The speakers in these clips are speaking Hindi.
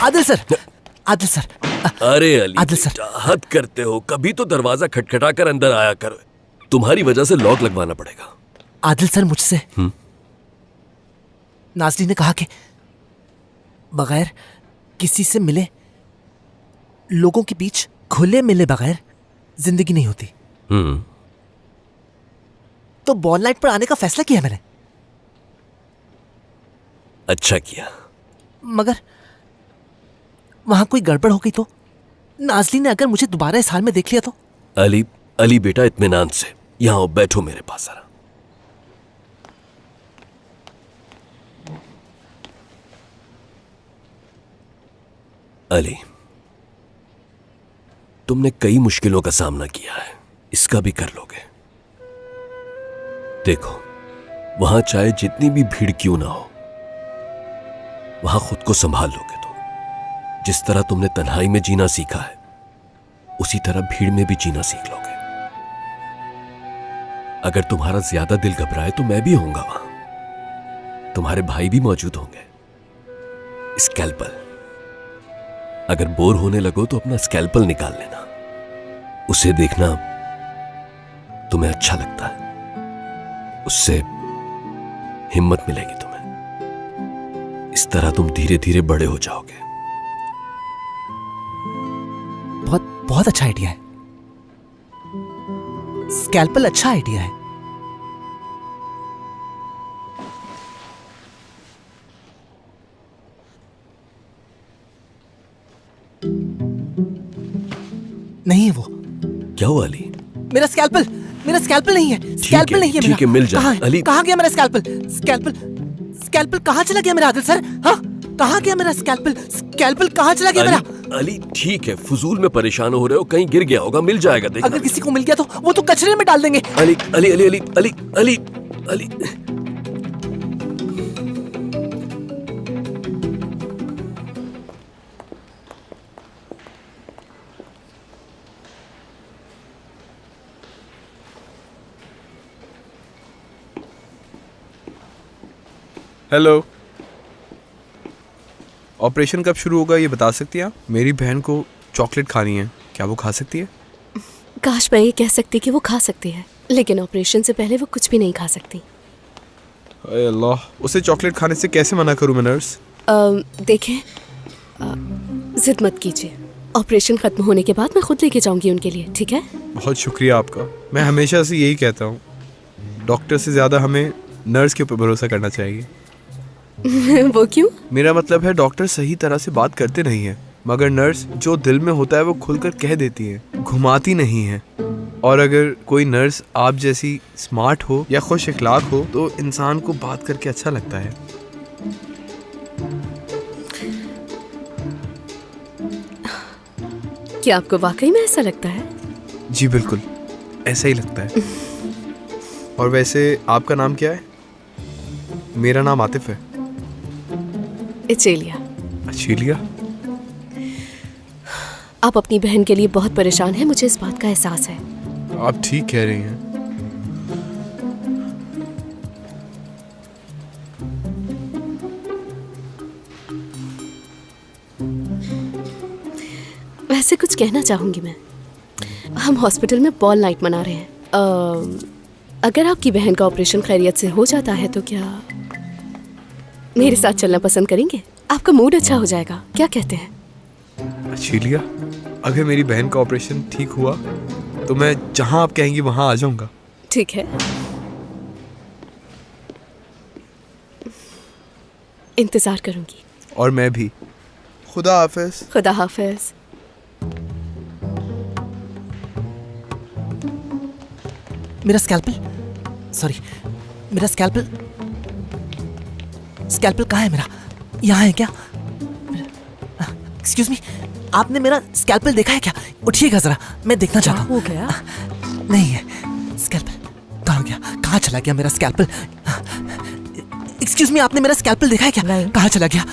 Adil sir, Adil sir. अरे अली आदिल सर। बेटा, हद करते हो। कभी तो दरवाजा खटखटा कर अंदर आया करो। तुम्हारी वजह से लॉक लगवाना पड़ेगा। आदिल सर, मुझसे नाज़रीन ने कहा कि बगैर किसी से मिले, लोगों के बीच खुले मिले बगैर जिंदगी नहीं होती। तो बॉल नाइट पर आने का फैसला किया मैंने। अच्छा किया। मगर वहां कोई गड़बड़ हो गई तो? नाज़रीन ने अगर मुझे दोबारा इस हाल में देख लिया तो? अली, अली बेटा, इत्मीनान से यहां बैठो मेरे पास जरा। अली, तुमने कई मुश्किलों का सामना किया है, इसका भी कर लोगे। देखो, वहां चाहे जितनी भी भीड़ क्यों ना हो, वहां खुद को संभाल लोगे तो जिस तरह तुमने तन्हाई में जीना सीखा है, उसी तरह भीड़ में भी जीना सीख लोगे। अगर तुम्हारा ज्यादा दिल घबराए तो मैं भी होऊंगा वहां। तुम्हारे भाई भी मौजूद होंगे। स्कैल्पल, अगर बोर होने लगो तो अपना स्कैल्पल निकाल लेना। उसे देखना तुम्हें अच्छा लगता है, उससे हिम्मत मिलेगी तुम्हें। इस तरह तुम धीरे धीरे बड़े हो जाओगे। बहुत बहुत अच्छा आइडिया है। स्कैल्पल अच्छा आइडिया है। नहीं है वो। क्या हुआ अली? मेरा स्कैल्पल नहीं है। स्कैल्पल नहीं है मेरा। ठीक है, मिल जाए अली। कहाँ गया मेरा स्कैल्पल? स्कैल्पल कहाँ चला गया मेरा आदिल सर? हाँ, कहाँ गया मेरा स्कैल्पल कहाँ चला गया मेरा? अली ठीक है, फजूल में परेशान हो रहे हो, कहीं गिर गया होगा, मिल जाएगा। देखना। अगर किसी को मिल गया तो वो तो कचरे में डाल देंगे। अली अली अली अली अली अली अली हेलो, ऑपरेशन कब शुरू होगा ये बता सकती हैं आप? मेरी बहन को चॉकलेट खानी है, क्या वो खा सकती है? काश मैं ये कह सकती कि वो खा सकती है, लेकिन ऑपरेशन से पहले वो कुछ भी नहीं खा सकती। अरे अल्लाह, उसे चॉकलेट खाने से कैसे मना करूं मैं नर्स? देखें, जिद मत कीजिए। ऑपरेशन खत्म होने के बाद मैं खुद लेके जाऊंगी उनके लिए, ठीक है? बहुत शुक्रिया आपका। मैं हमेशा से यही कहता हूँ, डॉक्टर से ज़्यादा हमें नर्स के ऊपर भरोसा करना चाहिए। वो क्यों? मेरा मतलब है, डॉक्टर सही तरह से बात करते नहीं है, मगर नर्स जो दिल में होता है वो खुलकर कह देती है, घुमाती नहीं है। और अगर कोई नर्स आप जैसी स्मार्ट हो या खुश इखलाक हो तो इंसान को बात करके अच्छा लगता है। क्या आपको वाकई में ऐसा लगता है? जी बिल्कुल, ऐसा ही लगता है। और वैसे आपका नाम क्या है? मेरा नाम आतिफ है। इचेलिया। अचेलिया? आप अपनी बहन के लिए बहुत परेशान हैं, मुझे इस बात का एहसास है। आप ठीक कह रही हैं। वैसे कुछ कहना चाहूंगी मैं। हम हॉस्पिटल में बॉल नाइट मना रहे हैं। अगर आपकी बहन का ऑपरेशन खैरियत से हो जाता है तो क्या मेरे साथ चलना पसंद करेंगे? आपका मूड अच्छा हो जाएगा, क्या कहते हैं? अचेलिया, अगर मेरी बहन का ऑपरेशन ठीक हुआ तो मैं जहां आप कहेंगी वहां आ जाऊंगा। ठीक है, इंतजार करूंगी। और मैं भी। खुदा हाफिज। खुदा हाफिज। मेरा स्कैल्पल, सॉरी, मेरा स्कैल्पल कहाँ है मेरा? यहाँ है क्या? एक्सक्यूज मी, आपने मेरा स्कैल्पल देखा है क्या? उठिएगा जरा, मैं देखना चाहता हूँ। हो गया? नहीं है स्कैल्पल। कहाँ गया? कहाँ चला गया मेरा स्कैल्पल? एक्सक्यूज मी, आपने मेरा स्कैल्पल देखा है क्या? कहाँ चला गया?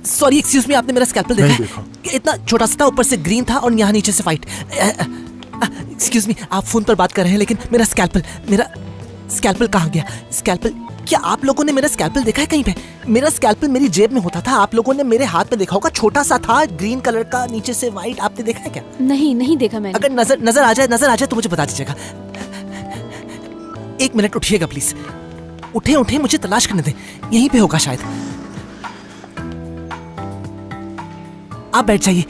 सॉरी एक्सक्यूज मी, आपने मेरा स्कैल्पल देखा है? इतना छोटा सा था, ऊपर से ग्रीन था और यहाँ नीचे से व्हाइट। एक्सक्यूज मी, आप फोन पर बात कर रहे हैं, लेकिन मेरा स्कैल्पल कहाँ गया? स्कैल्पल क्या आप लोगों ने मेरा स्कैल्पल देखा है कहीं पे? मेरा स्कैल्पल मेरी जेब में होता था, आप लोगों ने मेरे हाथ में देखा होगा, छोटा सा था, ग्रीन कलर का, नीचे से व्हाइट। आपने देखा है क्या? नहीं, नहीं देखा मैंने। अगर नजर आ जाए तो मुझे बता दीजिएगा। 1 मिनट उठिएगा प्लीज। उठे, मुझे तलाश करने दें, यहीं पे होगा शायद। आप बैठ जाइए,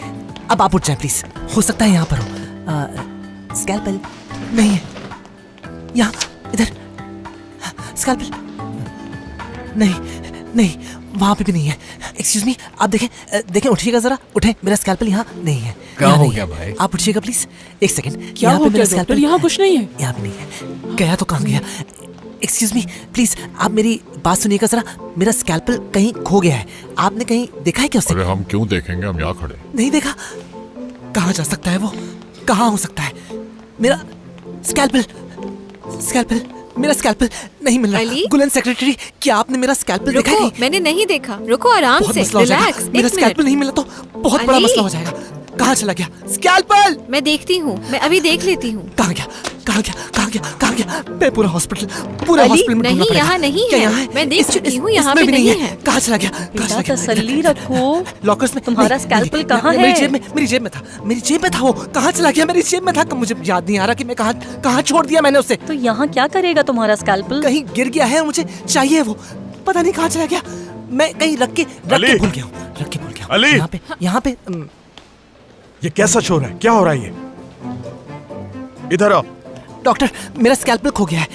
अब आप उठ जाएं प्लीज। हो सकता है यहाँ पर हो। स्कैल्पल नहीं है यहाँ, इधर स्कैल्पल नहीं, वहां पे भी नहीं है। एक्सक्यूज मी, आप देखें, उठिएगा जरा, उठे। मेरा स्कैल्पल यहाँ नहीं है। क्या हो गया भाई? आप उठिएगा प्लीज, 1 सेकंड। क्या हो गया डॉक्टर? यहाँ कुछ नहीं है। यहाँ पे नहीं है। गया तो कहाँ गया? एक्सक्यूज मी प्लीज, आप मेरी बात सुनिएगा जरा। मेरा स्कैल्पल कहीं खो गया है, आपने कहीं देखा है क्या उसे? अरे हम क्यों देखेंगे, हम यहाँ खड़े। नहीं देखा? कहाँ जा सकता है वो? कहाँ हो सकता है? मेरा स्कैल्पल मेरा स्कैल्पल नहीं मिल रहा। अली? गुलन सेक्रेटरी, क्या आपने मेरा स्कैल्पल देखा है रुको, कहीं? मैंने नहीं देखा। रुको, आराम बहुत से, मसला हो जाएगा। रिलैक्स। मेरा 1 स्कैल्पल मिनट, नहीं मिला तो बहुत बड़ा अली? मसला हो जाएगा। कहाँ चला गया स्कैल्पल? मैं देखती हूँ, मैं अभी देख लेती हूँ। कहाँ गया? मैं पूरा हॉस्पिटल में अली, ढूंढना नहीं, पड़ेगा। यहाँ नहीं क्या है। यहाँ है? मैं देख चुकी हूँ, यहाँ इसमें पे भी नहीं है। कहाँ चला गया? बेटा तसल्ली रखो। लॉकर्स में तुम्हारा नहीं, स्कैल्पल नहीं, कहाँ मेरी है? जेब में था। मेरी जेब में था वो। कहाँ चला गया? मेरी जेब में था। मुझे याद नहीं आ रहा कि मैं कहाँ छोड़ दिया मैंने उसे। तो यहाँ क्या करेगा तुम्हारा स्कैल्पल? कहीं गिर गया है और मुझे चाहिए वो। पता नहीं कहाँ चला गया। मैं कहीं रख के अली! भूल गया हूँ। अली! यहाँ पे ये कैसा शोर है? क्या हो रहा है ये? इधर आओ। डॉक्टर, मेरा स्कैल्पल खो गया है।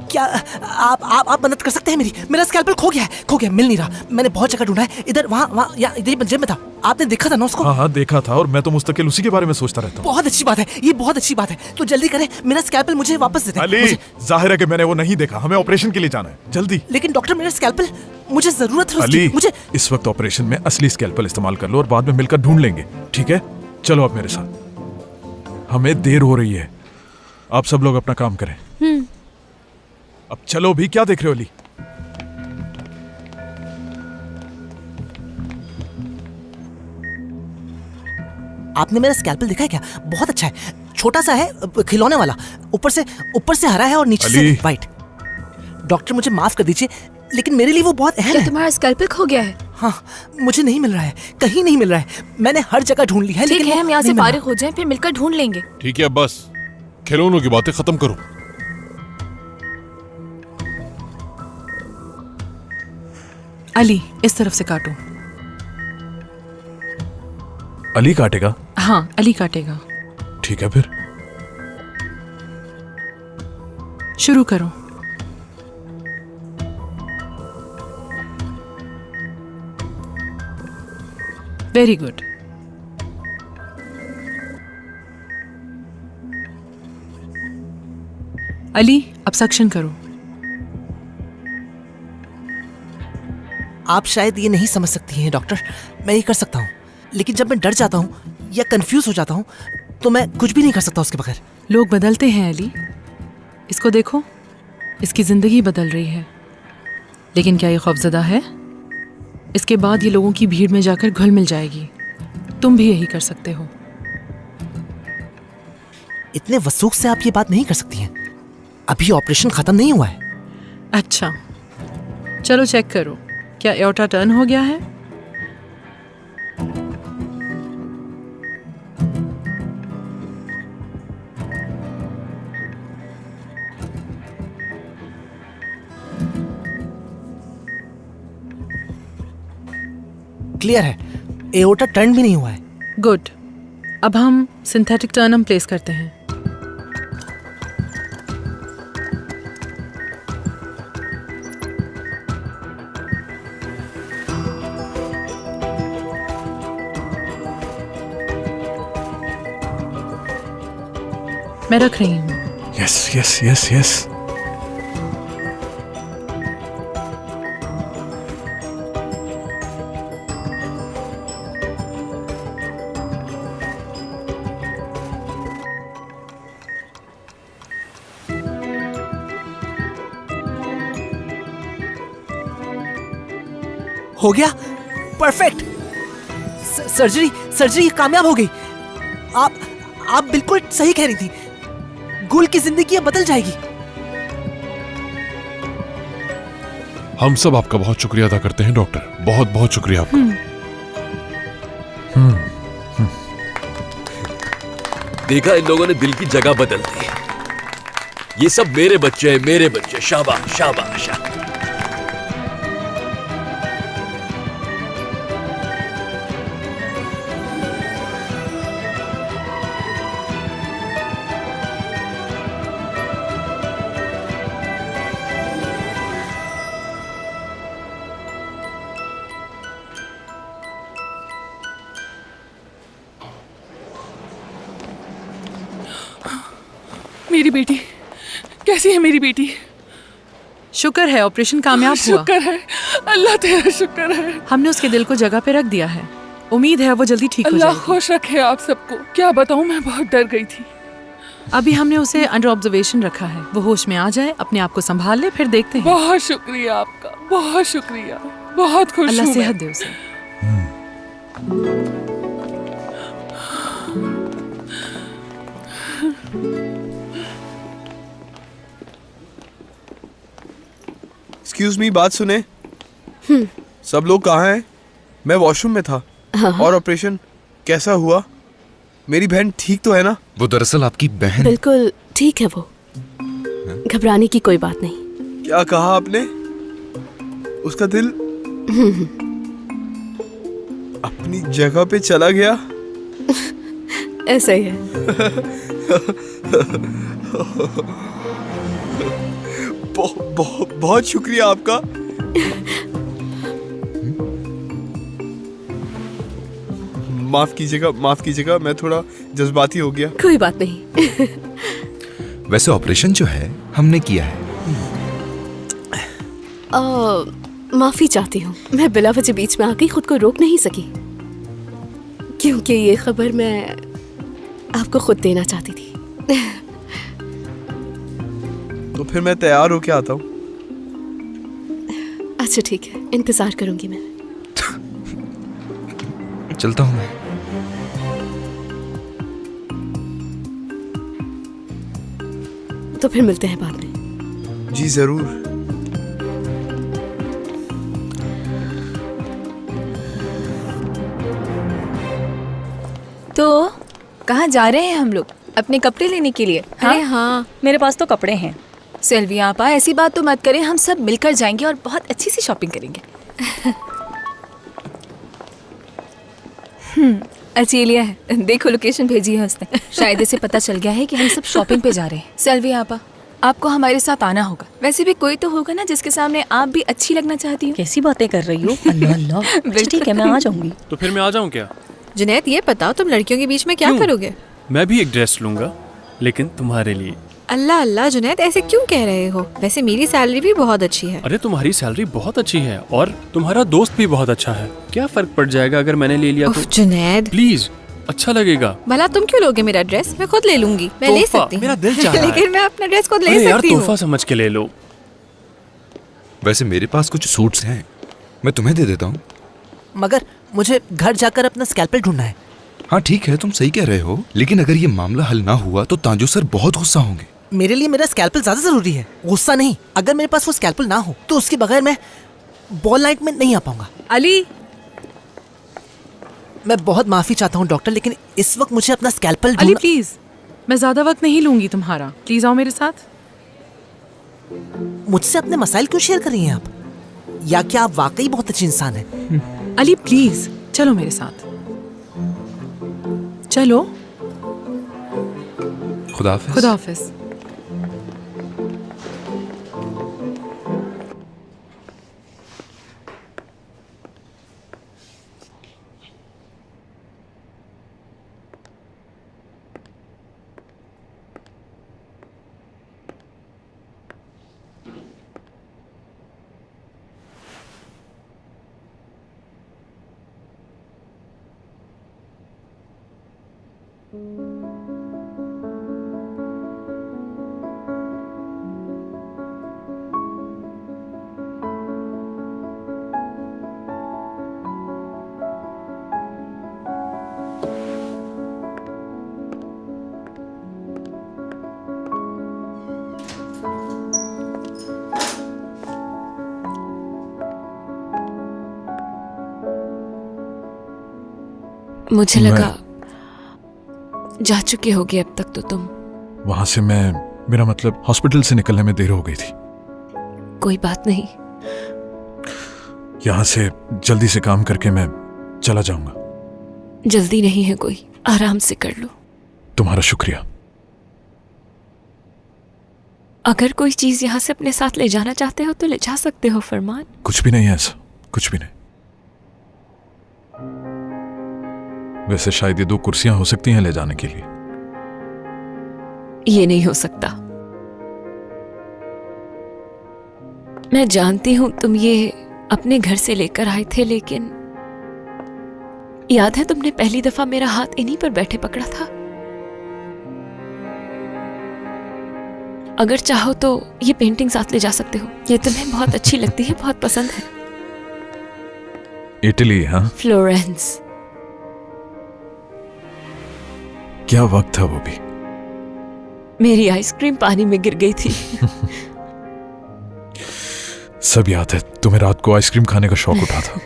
क्या आप मदद कर सकते हैं मेरी? मेरा स्कैल्पल खो गया है, मिल नहीं रहा। मैंने बहुत जगह ढूंढा है, इधर वहाँ या इधर जेब में था। आपने देखा था ना उसको? हाँ देखा था, और मैं तो मुस्तकिल उसी के बारे में सोचता रहता हूँ। बहुत अच्छी बात है, ये बहुत अच्छी बात है। तो जल्दी करें, मेरा स्कैल्पल मुझे वापस दे दें। अली, जाहिर है कि मैंने वो नहीं देखा। हमें ऑपरेशन के लिए जाना है, जल्दी। लेकिन डॉक्टर, मेरा स्कैल्पल, मुझे जरूरत है अली, उसकी। मुझे इस वक्त ऑपरेशन में असली स्कैल्पल इस्तेमाल कर लो और बाद में मिलकर ढूंढ लेंगे, ठीक है? चलो अब मेरे साथ, हमें देर हो रही है। आप सब लोग अपना काम करें। अब चलो भी, क्या देख रहे हो अली? आपने मेरा स्कैल्पल देखा है क्या? बहुत अच्छा है, छोटा सा है, खिलौने वाला। ऊपर से हरा है और नीचे से अली! व्हाइट। डॉक्टर, मुझे माफ कर दीजिए, लेकिन मेरे लिए वो बहुत अहम है। तुम्हारा स्कैल्पल खो गया है? हाँ, मुझे नहीं मिल रहा है, कहीं नहीं मिल रहा है। मैंने हर जगह ढूंढ ली है, ठीक लेकिन है, वो हम यहाँ से नहीं मिल फारिग हो जाएं, फिर मिलकर ढूंढ लेंगे। ठीक है, बस खिलौनों की बातें खत्म करो। अली, इस तरफ से काटो। अली काटेगा? हाँ, अली काटेगा। ठीक है, फिर शुरू करो। Very good. अली, अब सक्शन करो। आप शायद ये नहीं समझ सकती हैं डॉक्टर, मैं ये कर सकता हूँ, लेकिन जब मैं डर जाता हूँ या कंफ्यूज हो जाता हूँ तो मैं कुछ भी नहीं कर सकता उसके बगैर। लोग बदलते हैं अली, इसको देखो, इसकी जिंदगी बदल रही है। लेकिन क्या ये खौफजदा है? इसके बाद ये लोगों की भीड़ में जाकर घुल मिल जाएगी। तुम भी यही कर सकते हो। इतने वसूख से आप ये बात नहीं कर सकती हैं। अभी ऑपरेशन खत्म नहीं हुआ है। अच्छा, चलो चेक करो, क्या एओर्टा टर्न हो गया है? क्लियर है, एओर्टा टर्न भी नहीं हुआ है। गुड। अब हम सिंथेटिक टर्नम प्लेस करते हैं। मैं रख रही हूँ। Yes yes yes yes. हो गया, परफेक्ट। सर्जरी कामयाब हो गई। आप बिल्कुल सही कह रही थी, गुल की जिंदगी अब बदल जाएगी। हम सब आपका बहुत शुक्रिया अदा करते हैं डॉक्टर, बहुत बहुत शुक्रिया आपका। देखा, इन लोगों ने दिल की जगह बदल दी। ये सब मेरे बच्चे हैं, मेरे बच्चे। शाबाश शाबाश। मेरी बेटी कैसी है? मेरी बेटी शुक्र है ऑपरेशन कामयाब हुआ। शुक्र है, अल्लाह तेरा शुक्र है। हमने उसके दिल को जगह पे रख दिया है। उम्मीद है वो जल्दी ठीक हो अल्लाह जाएगी। खुश रखे आप सबको। क्या बताऊं, मैं बहुत डर गई थी। अभी हमने उसे अंडर ऑब्जर्वेशन रखा है। वो होश में आ जाए, अपने आप को संभाल ले, फिर देखते हैं। बहुत शुक्रिया आपका, बहुत शुक्रिया। बहुत खुश अल्लाह हूं मैं। सेहत दे उसे। एक्सक्यूज मी, बात सुने। सब लोग कहाँ हैं? मैं वॉशरूम में था। और ऑपरेशन कैसा हुआ? मेरी बहन ठीक तो है ना? वो दरअसल आपकी बहन। बिल्कुल ठीक है वो, घबराने की कोई बात नहीं। क्या कहा आपने? उसका दिल अपनी जगह पे चला गया? ऐसा ही है। बहुत शुक्रिया आपका। माफ कीजिएगा, मैं थोड़ा जज्बाती हो गया। कोई बात नहीं। वैसे ऑपरेशन जो है हमने किया है। माफी चाहती हूँ, मैं बिला वजह बीच में आके खुद को रोक नहीं सकी, क्योंकि ये खबर मैं आपको खुद देना चाहती थी। तो फिर मैं तैयार होके आता हूँ। अच्छा ठीक है, इंतजार करूंगी मैं। चलता हूँ मैं। तो फिर मिलते हैं बाद में। जी जरूर। तो कहाँ जा रहे हैं हम लोग? अपने कपड़े लेने के लिए? अरे हाँ, मेरे पास तो कपड़े हैं। सेल्वी आपा, ऐसी बात तो मत करें। हम सब मिलकर जाएंगे और बहुत अच्छी सी शॉपिंग करेंगे। अचेलिया है, देखो लोकेशन भेजी है उसने। शायद इसे पता चल गया है कि हम सब शॉपिंग पे जा रहे हैं। सेल्वी आपा, आपको हमारे साथ आना होगा। वैसे भी कोई तो होगा ना जिसके सामने आप भी अच्छी लगना चाहती हो। कैसी बातें कर रही हो? अल्लाह अल्लाह। अच्छा, ठीक है, मैं आ जाऊंगी। तो फिर मैं आ जाऊं क्या? जुनैद, ये बताओ तुम लड़कियों के बीच में क्या करोगे? मैं भी एक ड्रेस लूंगा, लेकिन तुम्हारे लिए। अल्लाह अल्लाह जुनैद, ऐसे क्यों कह रहे हो? वैसे मेरी सैलरी भी बहुत अच्छी है। अरे तुम्हारी सैलरी बहुत अच्छी है और तुम्हारा दोस्त भी बहुत अच्छा है। क्या फर्क पड़ जाएगा अगर मैंने ले लिया तो? जुनैद प्लीज, अच्छा लगेगा। भला तुम क्यों लोगे मेरा ड्रेस? मैं खुद ले लूंगी। मैं ले तोहफा, सकती हूँ। मेरा दिल चाह रहा है। लेकिन मैं अपना ड्रेस खुद ले अरे यार, सकती हूँ। तोहफा समझ के ले लो। वैसे मेरे पास कुछ सूट्स हैं, मैं तुम्हें दे देता हूँ। मगर मुझे घर जाकर अपना स्कैल्पेल ढूंढना है। हाँ ठीक है, तुम सही कह रहे हो, लेकिन अगर ये मामला हल ना हुआ तो ताजू सर बहुत गुस्सा होंगे। मेरे लिए मेरा स्कैल्पेल ज्यादा जरूरी है, गुस्सा नहीं। अगर मेरे पास वो स्कैल्पेल ना हो तो उसके बगैर मैं बॉल नाइट में नहीं आ पाऊंगा। अली, मैं बहुत माफी चाहता हूँ डॉक्टर, लेकिन इस वक्त मुझे अपना स्कैल्पेल अली प्लीज, मैं ज्यादा वक्त नहीं लूंगी तुम्हारा। प्लीज आओ मेरे साथ। मुझसे अपने मसाइल क्यों शेयर कर रही हैं आप? या क्या आप वाकई बहुत अच्छी इंसान हैं? अली प्लीज, चलो मेरे साथ, चलो। खुदा हाफिज। खुदा हाफिज। मुझे लगा जा चुके होगे अब तक तो तुम। वहां से मेरा मतलब हॉस्पिटल से निकलने में देर हो गई थी। कोई बात नहीं, यहां से जल्दी से काम करके मैं चला जाऊंगा। जल्दी नहीं है कोई, आराम से कर लो। तुम्हारा शुक्रिया। अगर कोई चीज यहाँ से अपने साथ ले जाना चाहते हो तो ले जा सकते हो फरमान। कुछ भी नहीं है ऐसा, कुछ भी नहीं। वैसे शायद ये 2 कुर्सियां हो सकती हैं ले जाने के लिए। ये नहीं हो सकता। मैं जानती हूं तुम ये अपने घर से लेकर आए थे, लेकिन याद है तुमने पहली दफा मेरा हाथ इन्हीं पर बैठे पकड़ा था। अगर चाहो तो ये पेंटिंग साथ ले जा सकते हो, ये तुम्हें बहुत अच्छी लगती है, बहुत पसंद है। इटली? हाँ, फ्लोरेंस। क्या वक्त था वो भी। मेरी आइसक्रीम पानी में गिर गई थी। सब याद है, तुम्हें रात को आइसक्रीम खाने का शौक उठा था।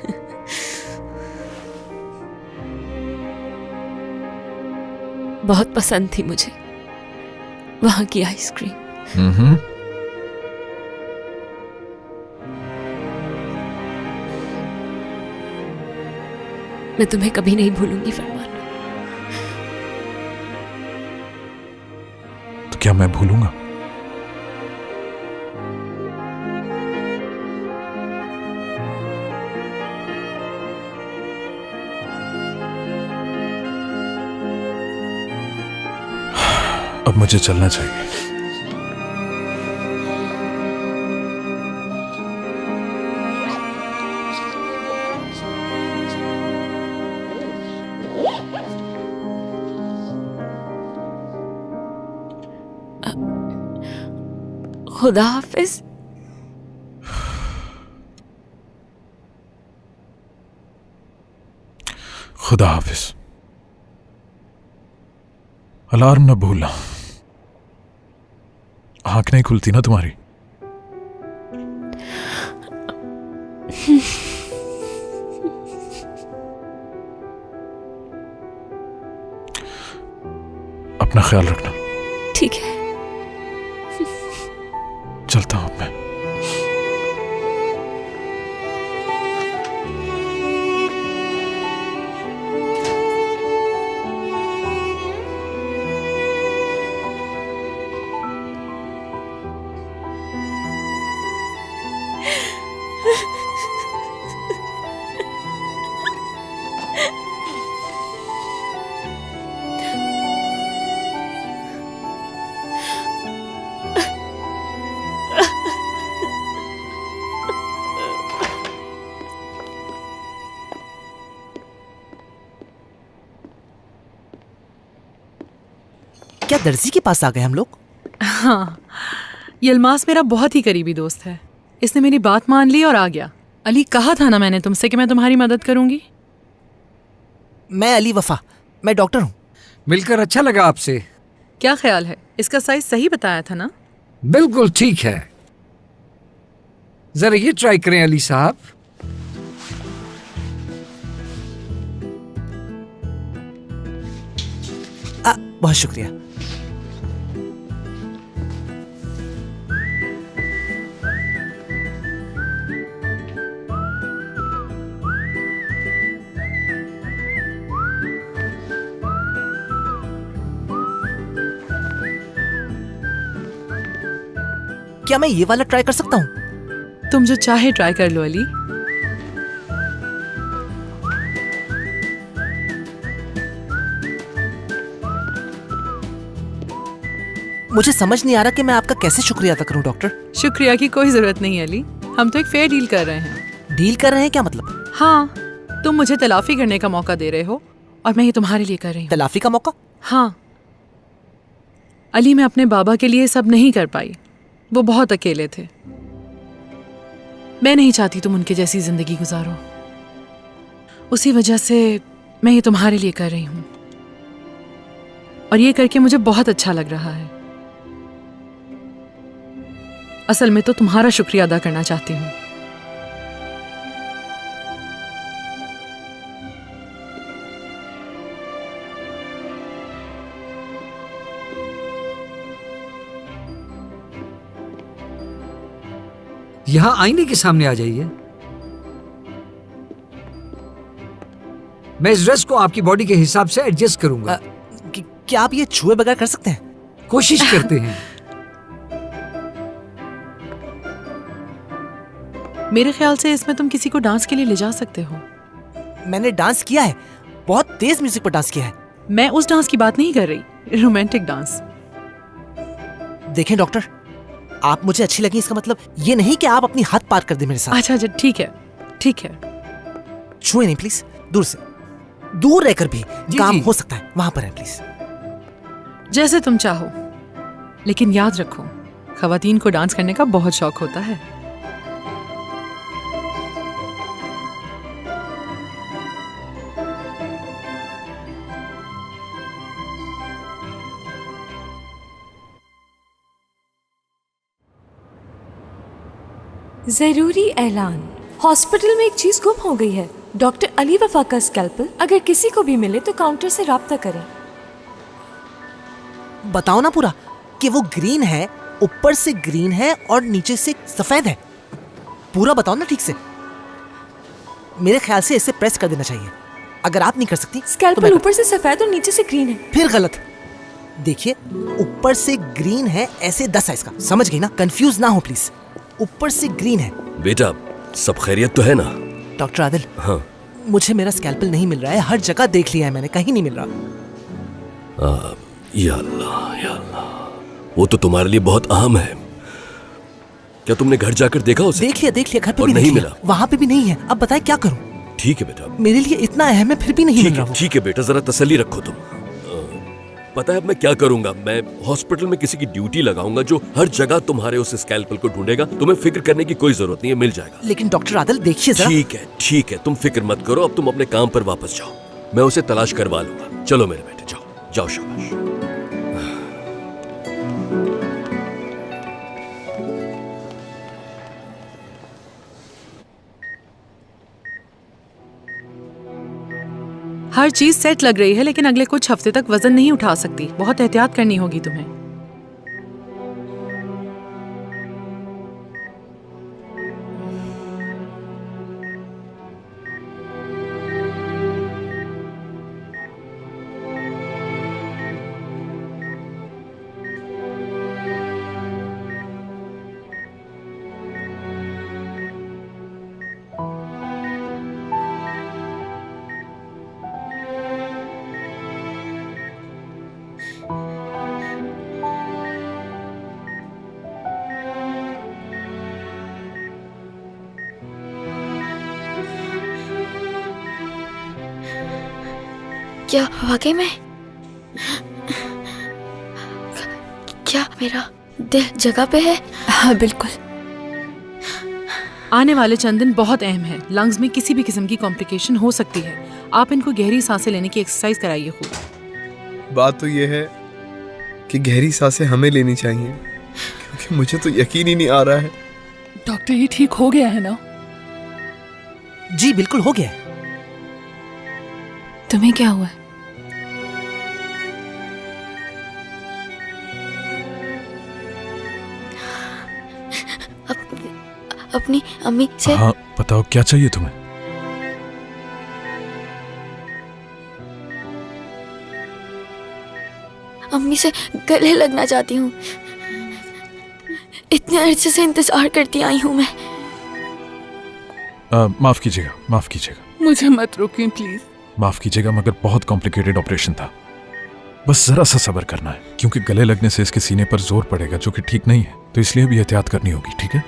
बहुत पसंद थी मुझे वहां की आइसक्रीम। मैं तुम्हें कभी नहीं भूलूंगी फरमान। तो क्या मैं भूलूंगा? अब मुझे चलना चाहिए। खुदा हाफिज। खुदा हाफिज। अलार्म न भूलना। आंख नहीं खुलती ना तुम्हारी। अपना ख्याल रखना। ठीक है, चलता हूं मैं। क्या दर्जी के पास आ गए हम लोग? हाँ, यलमास मेरा बहुत ही करीबी दोस्त है। इसने मेरी बात मान ली और आ गया। अली, कहा था ना मैंने तुमसे कि मैं तुम्हारी मदद करूंगी। मैं अली वफा, मैं डॉक्टर हूँ। मिलकर अच्छा लगा आपसे। क्या ख्याल है, इसका साइज सही बताया था ना? बिल्कुल ठीक है। जरा ये ट्राई करें अली साहब। बहुत शुक्रिया। क्या मैं ये वाला ट्राई कर सकता हूँ? तुम जो चाहे ट्राई कर लो अली। मुझे समझ नहीं आ रहा कि मैं आपका कैसे शुक्रिया अदा करूं डॉक्टर। शुक्रिया की कोई जरूरत नहीं अली, हम तो एक फेयर डील कर रहे हैं। डील कर रहे हैं क्या मतलब? हाँ, तुम मुझे तलाफी करने का मौका दे रहे हो और मैं ये तुम्हारे लिए कर रही हूँ। तलाफी का मौका? हाँ अली, मैं अपने बाबा के लिए सब नहीं कर पाई, वो बहुत अकेले थे। मैं नहीं चाहती तुम उनके जैसी जिंदगी गुजारो, उसी वजह से मैं ये तुम्हारे लिए कर रही हूँ और ये करके मुझे बहुत अच्छा लग रहा है। असल में तो तुम्हारा शुक्रिया अदा करना चाहती हूँ। यहाँ आईने के सामने आ जाइए। मैं इस ड्रेस को आपकी बॉडी के हिसाब से एडजस्ट करूंगा। क्या आप ये छुए बगैर कर सकते हैं? कोशिश करते हैं। मेरे ख्याल से इसमें तुम किसी को डांस के लिए ले जा सकते हो। मैंने डांस किया है, बहुत तेज म्यूजिक पर डांस किया है। मैं उस डांस की बात नहीं कर रही, रोमांटिक डांस। देखें डॉक्टर, आप मुझे अच्छी लगी इसका मतलब ये नहीं कि आप अपनी हद पार कर दे मेरे साथ। अच्छा अच्छा, ठीक है ठीक है। छुए नहीं प्लीज, दूर से, दूर रहकर भी काम जी। हो सकता है, वहां पर है प्लीज। जैसे तुम चाहो, लेकिन याद रखो खवातीन को डांस करने का बहुत शौक होता है। जरूरी ऐलान, हॉस्पिटल में एक चीज गुम हो गई है, डॉक्टर अली वफा का स्कैल्पल। अगर किसी को भी मिले तो काउंटर से राब्ता करें। बताओ ना पूरा कि वो ग्रीन है, ऊपर से ग्रीन है और नीचे से सफेद है। पूरा बताओ ना ठीक से। मेरे ख्याल से इसे प्रेस कर देना चाहिए। अगर आप नहीं कर सकती स्कैल्पल ऊपर से सफेद और नीचे से ग्रीन है। फिर गलत। देखिए, ऊपर से ग्रीन है, ऐसे 10 साइज का, समझ गई ना? कंफ्यूज ना हो प्लीज। ऊपर से ग्रीन है। बेटा, सब खैरियत तो है ना? डॉक्टर आदिल, हाँ। मुझे मेरा स्कैल्पल नहीं मिल रहा है, हर जगह देख लिया है मैंने, कहीं नहीं मिल रहा। या अल्लाह या अल्लाह, वो तो तुम्हारे लिए बहुत अहम है। क्या तुमने घर जाकर देखा उसे? देख लिया, घर पे और भी नहीं देख लिया, मिला? वहाँ पे भी नहीं है। अब बताए क्या करूँ? ठीक है बेटा, मेरे लिए इतना अहम है, फिर भी नहीं मिल रहा वो। ठीक है बेटा, जरा तसल्ली रखो तुम। पता है अब मैं क्या करूंगा? मैं हॉस्पिटल में किसी की ड्यूटी लगाऊंगा जो हर जगह तुम्हारे उस स्कैल्पल को ढूंढेगा। तुम्हें फिक्र करने की कोई जरूरत नहीं है, मिल जाएगा। लेकिन डॉक्टर आदिल देखिए जरा। ठीक है, तुम फिक्र मत करो। अब तुम अपने काम पर वापस जाओ, मैं उसे तलाश करवा लूंगा। चलो मेरे बेटे, जाओ जाओ, शाबाश। हर चीज सेट लग रही है, लेकिन अगले कुछ हफ्ते तक वजन नहीं उठा सकती। बहुत एहतियात करनी होगी तुम्हें। क्या वाकई में? क्या मेरा दिल जगह पे है? हाँ बिल्कुल। आने वाले चंद दिन बहुत अहम है। लंग्स में किसी भी किस्म की कॉम्प्लिकेशन हो सकती है। आप इनको गहरी सांसें लेने की एक्सरसाइज कराइए खूब। बात तो ये है कि गहरी सांसें हमें लेनी चाहिए, क्योंकि मुझे तो यकीन ही नहीं आ रहा है। डॉक्टर, ये ठीक हो गया है ना? जी बिल्कुल हो गया है। तुम्हें क्या हुआ? अपनी अम्मी से। हाँ बताओ, क्या चाहिए तुम्हें? अम्मी से गले लगना चाहती हूँ। इतने अरसे से इंतजार करती आई हूँ मैं। माफ कीजिएगा। मुझे मत रोकिए प्लीज। माफ कीजिएगा, मगर बहुत कॉम्प्लिकेटेड ऑपरेशन था। बस जरा सा सब्र करना है, क्योंकि गले लगने से इसके सीने पर जोर पड़ेगा, जो कि ठीक नहीं है। तो इसलिए भी एहतियात करनी होगी, ठीक है?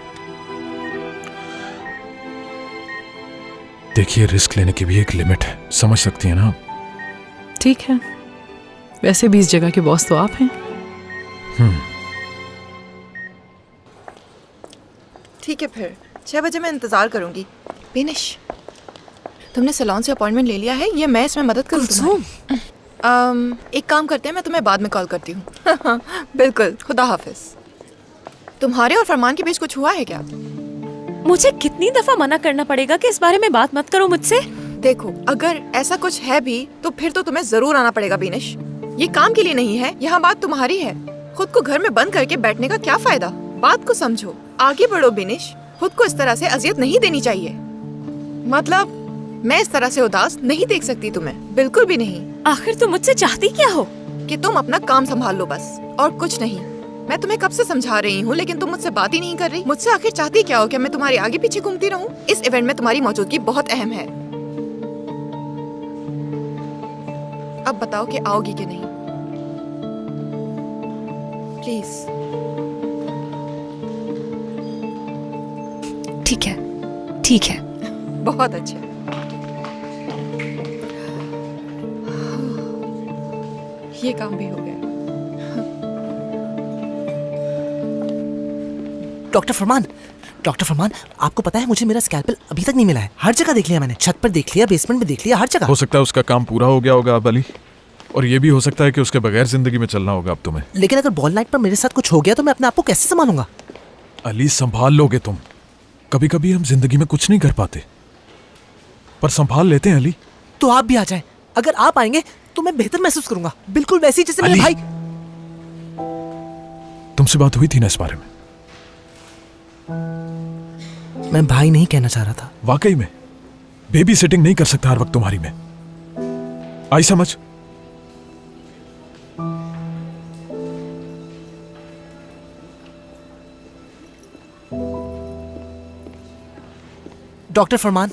देखिए, रिस्क लेने की भी एक लिमिट है, समझ सकती है ना? ठीक है, वैसे भी इस जगह के बॉस तो आप हैं। ठीक है, फिर 6 बजे मैं इंतजार करूंगी। बेनिश, तुमने सैलून से अपॉइंटमेंट ले लिया है? ये मैं इसमें मदद करूँ तुम्हारी? एक काम करते हैं, मैं तुम्हें बाद में कॉल करती हूँ। बिल्कुल, खुदा हाफिज। तुम्हारे और फरमान के बीच कुछ हुआ है क्या? मुझे कितनी दफा मना करना पड़ेगा कि इस बारे में बात मत करो मुझसे? देखो, अगर ऐसा कुछ है भी तो फिर तो तुम्हें जरूर आना पड़ेगा बेनिश। ये काम के लिए नहीं है, यहाँ बात तुम्हारी है। खुद को घर में बंद करके बैठने का क्या फायदा? बात को समझो, आगे बढ़ो बेनिश। खुद को इस तरह से अजियत नहीं देनी चाहिए। मतलब मैं इस तरह से उदास नहीं देख सकती तुम्हें, बिल्कुल भी नहीं। आखिर तुम मुझसे चाहती क्या हो? कि तुम अपना काम संभाल लो बस, और कुछ नहीं। मैं तुम्हें कब से समझा रही हूँ, लेकिन तुम मुझसे बात ही नहीं कर रही। मुझसे आखिर चाहती क्या हो? क्या मैं तुम्हारे आगे पीछे घूमती रहूं? इस इवेंट में तुम्हारी मौजूदगी बहुत अहम है। अब बताओ कि आओगी कि नहीं? प्लीज। ठीक है, ठीक है। बहुत अच्छा। ये काम भी हो गया। डॉक्टर फरमान, डॉक्टर फरमान, आपको पता है मुझे मेरा स्कैल्पल अभी तक नहीं मिला है। हर जगह देख लिया मैंने, छत पर देख लिया, बेसमेंट में देख लिया, हर जगह। हो सकता है उसका काम पूरा हो गया होगा अब अली, और ये भी हो सकता है कि उसके बगैर जिंदगी में चलना होगा अब तुम्हें। लेकिन अगर बॉल नाइट पर मेरे साथ कुछ हो गया तो मैं अपने आप को कैसे संभालूंगा? अली संभाल लोगे तुम। कभी कभी हम जिंदगी में कुछ नहीं कर पाते, पर संभाल लेते हैं अली। तो आप भी आ जाएं। अगर आप आएंगे तो मैं बेहतर महसूस करूंगा, बिल्कुल वैसी जैसे मेरे भाई। तुमसे बात हुई थी ना इस बारे में? मैं भाई नहीं कहना चाह रहा था। वाकई में बेबी सिटिंग नहीं कर सकता हर वक्त तुम्हारी में, आई समझ? डॉक्टर फरमान,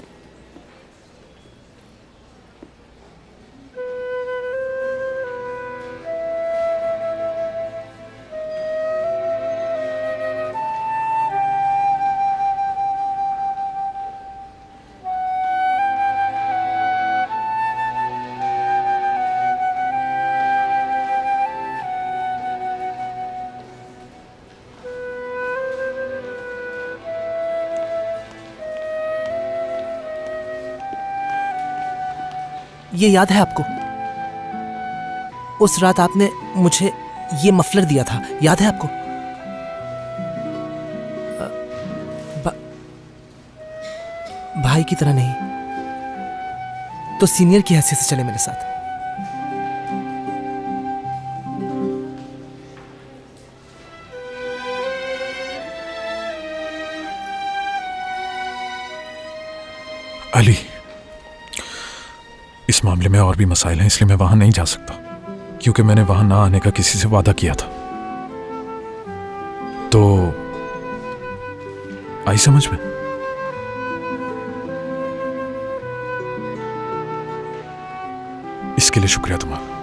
ये याद है आपको? उस रात आपने मुझे ये मफलर दिया था, याद है आपको? भाई की तरह नहीं तो सीनियर की हैसियत से चले मेरे साथ। अली, इस मामले में और भी मसाइल हैं, इसलिए मैं वहां नहीं जा सकता, क्योंकि मैंने वहां ना आने का किसी से वादा किया था। तो आई समझ में? इसके लिए शुक्रिया तुम्हारा।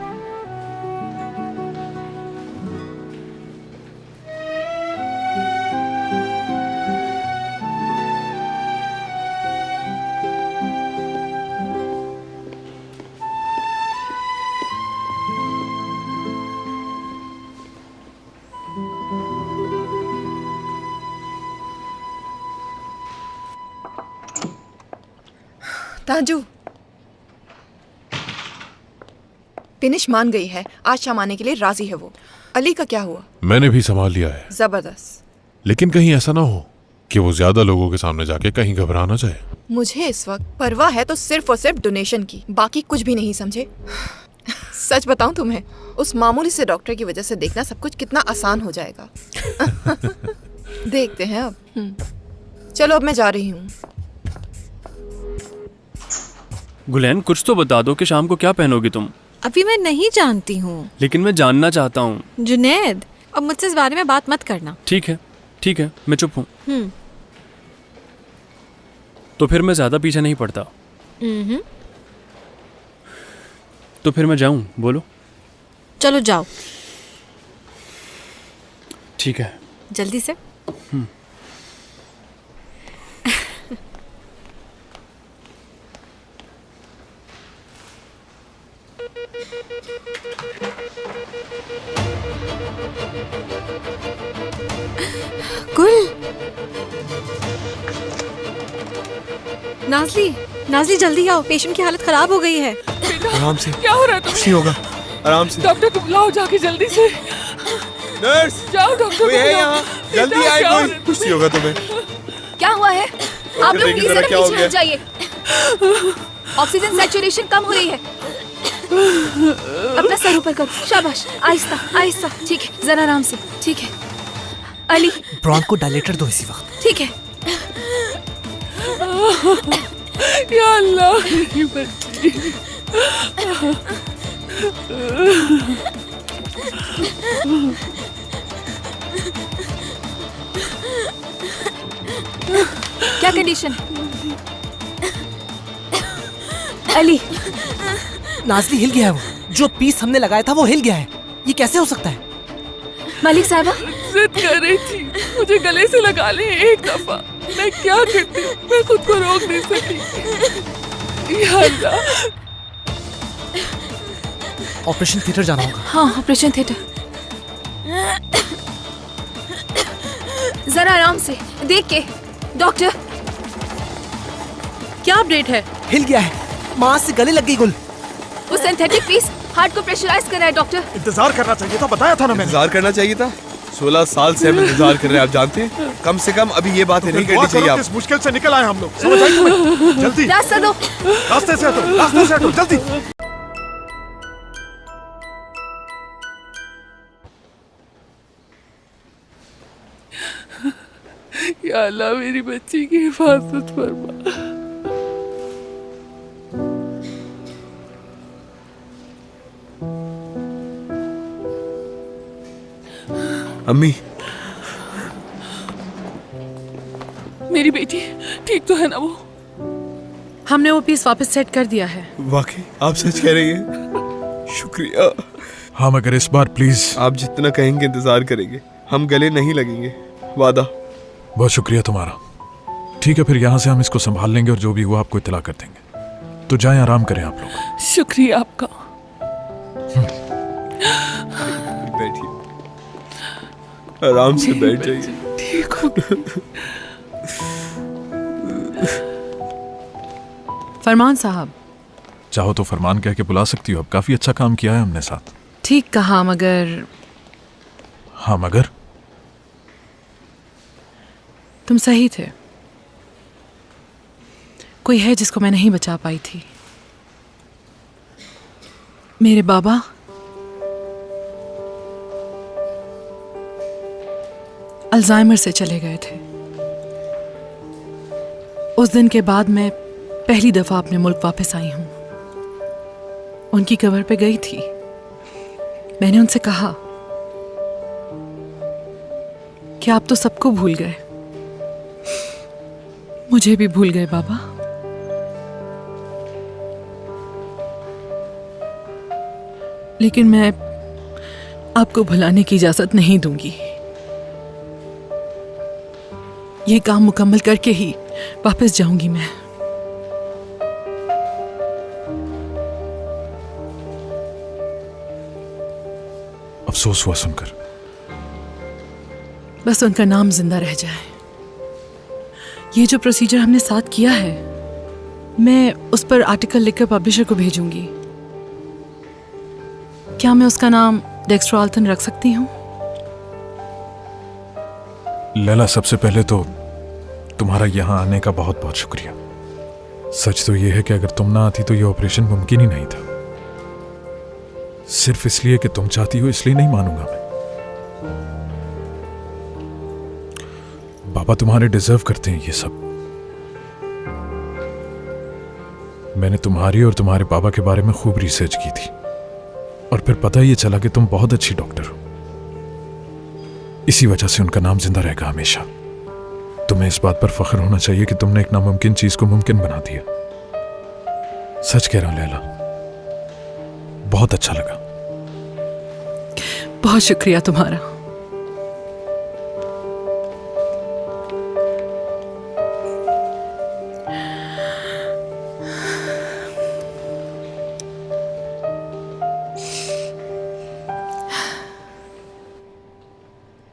ताजू, पिनिश मान गई है, आज शाम आने के लिए राजी है वो। अली का क्या हुआ? मैंने भी संभाल लिया है। जबरदस्त। लेकिन कहीं ऐसा ना हो कि वो ज्यादा लोगों के सामने जाके कहीं घबरा ना जाए। मुझे इस वक्त परवाह है तो सिर्फ और सिर्फ डोनेशन की, बाकी कुछ भी नहीं, समझे? सच बताऊं तुम्हें, उस मामूली से डॉक्टर की वजह से देखना सब कुछ कितना आसान हो जाएगा। देखते हैं अब। चलो अब मैं जा रही हूँ। गुलैन, कुछ तो बता दो कि शाम को क्या पहनोगी तुम? अभी मैं नहीं जानती हूँ। लेकिन मैं जानना चाहता हूँ। जुनैद, अब मुझसे इस बारे में बात मत करना। ठीक है, ठीक है, मैं चुप हूँ। तो फिर मैं ज्यादा पीछे नहीं पड़ता। तो फिर मैं जाऊं? बोलो। चलो जाओ। ठीक है, जल्दी से। गुल, नाज़ली, नाज़ली जल्दी आओ, पेशेंट की हालत खराब हो गई है। आराम से। क्या हो रहा है तुम्हें? कुछ नहीं होगा, आराम से। डॉक्टर को बुलाओ जाके जल्दी से। नर्स, जाओ डॉक्टर को कोई है बुलाओ। यहाँ? जल्दी आए कोई। कुछ नहीं होगा तुम्हें। क्या हुआ है? आप लोग प्लीज जरा पीछे हट जाइए। ऑक्सीजन सैचुरेशन कम हो रही है। अपना सर ऊपर करो, शाबाश, आहिस्ता आहिस्ता। ठीक है, जरा आराम से। ठीक है अली, ब्रॉन्को डायलेटर दो इसी वक्त। ठीक है या अल्लाह मेरी बच्ची। क्या कंडीशन? अली, नाज़ली हिल गया है। वो जो पीस हमने लगाया था वो हिल गया है। ये कैसे हो सकता है? मलिक साहबा, जिद कर रही थी मुझे गले से लगा ले एक दफा। मैं क्या करती हूँ, मैं खुद को रोक नहीं सकी। या अल्लाह। ऑपरेशन थिएटर जाना होगा। हाँ, ऑपरेशन थिएटर। जरा आराम से देख के। डॉक्टर, क्या अपडेट है? हिल गया है। मां से गले लग गई गुल। वो सिंथेटिक पीस हार्ट को प्रेशराइज कर रहा है डॉक्टर। इंतजार करना चाहिए था, बताया था ना मैंने। इंतजार करना चाहिए था। 16 साल से हम इंतजार कर रहे हैं, आप जानते हैं। कम से कम अभी ये बातें नहीं करनी चाहिए। आप इस मुश्किल से निकल आए हम लोग, समझ आई तुम्हें? जल्दी रास्ता दो। रास्ते से हटो, रास्ते से हटो, जल्दी। या अल्लाह मेरी बच्ची की हिफाजत फरमा। अम्मी, मेरी बेटी ठीक तो है ना? वो हमने वो पीस वापस सेट कर दिया है। वाकई आप सच कह रही हैं? शुक्रिया। हाँ, मगर इस बार प्लीज। आप जितना कहेंगे इंतजार करेंगे, हम गले नहीं लगेंगे, वादा। बहुत शुक्रिया तुम्हारा। ठीक है, फिर यहाँ से हम इसको संभाल लेंगे और जो भी हुआ आपको इत्तला कर देंगे। तो जाएं, आराम करें आप लोग। शुक्रिया आपका। बैठिए, आराम से बैठ जाइए। ठीक हो गया। फरमान साहब। चाहो तो फरमान कह के बुला सकती हो। अब काफी अच्छा काम किया है हमने साथ। ठीक कहा, मगर। हाँ, मगर तुम सही थे। कोई है जिसको मैं नहीं बचा पाई थी। मेरे बाबा अल्जाइमर से चले गए थे। उस दिन के बाद मैं पहली दफा अपने मुल्क वापस आई हूं। उनकी कब्र पे गई थी। मैंने उनसे कहा कि आप तो सबको भूल गए, मुझे भी भूल गए बाबा। लेकिन मैं आपको भुलाने की इजाजत नहीं दूंगी। ये काम मुकम्मल करके ही वापस जाऊंगी मैं। अफसोस हुआ सुनकर। बस उनका नाम जिंदा रह जाए। ये जो प्रोसीजर हमने साथ किया है, मैं उस पर आर्टिकल लिखकर पब्लिशर को भेजूंगी। क्या मैं उसका नाम डेक्स्ट्रो आल्टन रख सकती हूँ? लैला, सबसे पहले तो तुम्हारा यहाँ आने का बहुत बहुत शुक्रिया। सच तो यह है कि अगर तुम ना आती तो यह ऑपरेशन मुमकिन ही नहीं था। सिर्फ इसलिए कि तुम चाहती हो इसलिए नहीं मानूंगा मैं। बाबा तुम्हारे डिजर्व करते हैं ये सब। मैंने तुम्हारी और तुम्हारे बाबा के बारे में खूब रिसर्च की थी और फिर पता ये चला कि तुम बहुत अच्छी डॉक्टर हो। इसी वजह से उनका नाम जिंदा रहेगा हमेशा। तुम्हें इस बात पर फख्र होना चाहिए कि तुमने एक नामुमकिन चीज को मुमकिन बना दिया। सच कह रहा हूं लैला, बहुत अच्छा लगा। बहुत शुक्रिया तुम्हारा।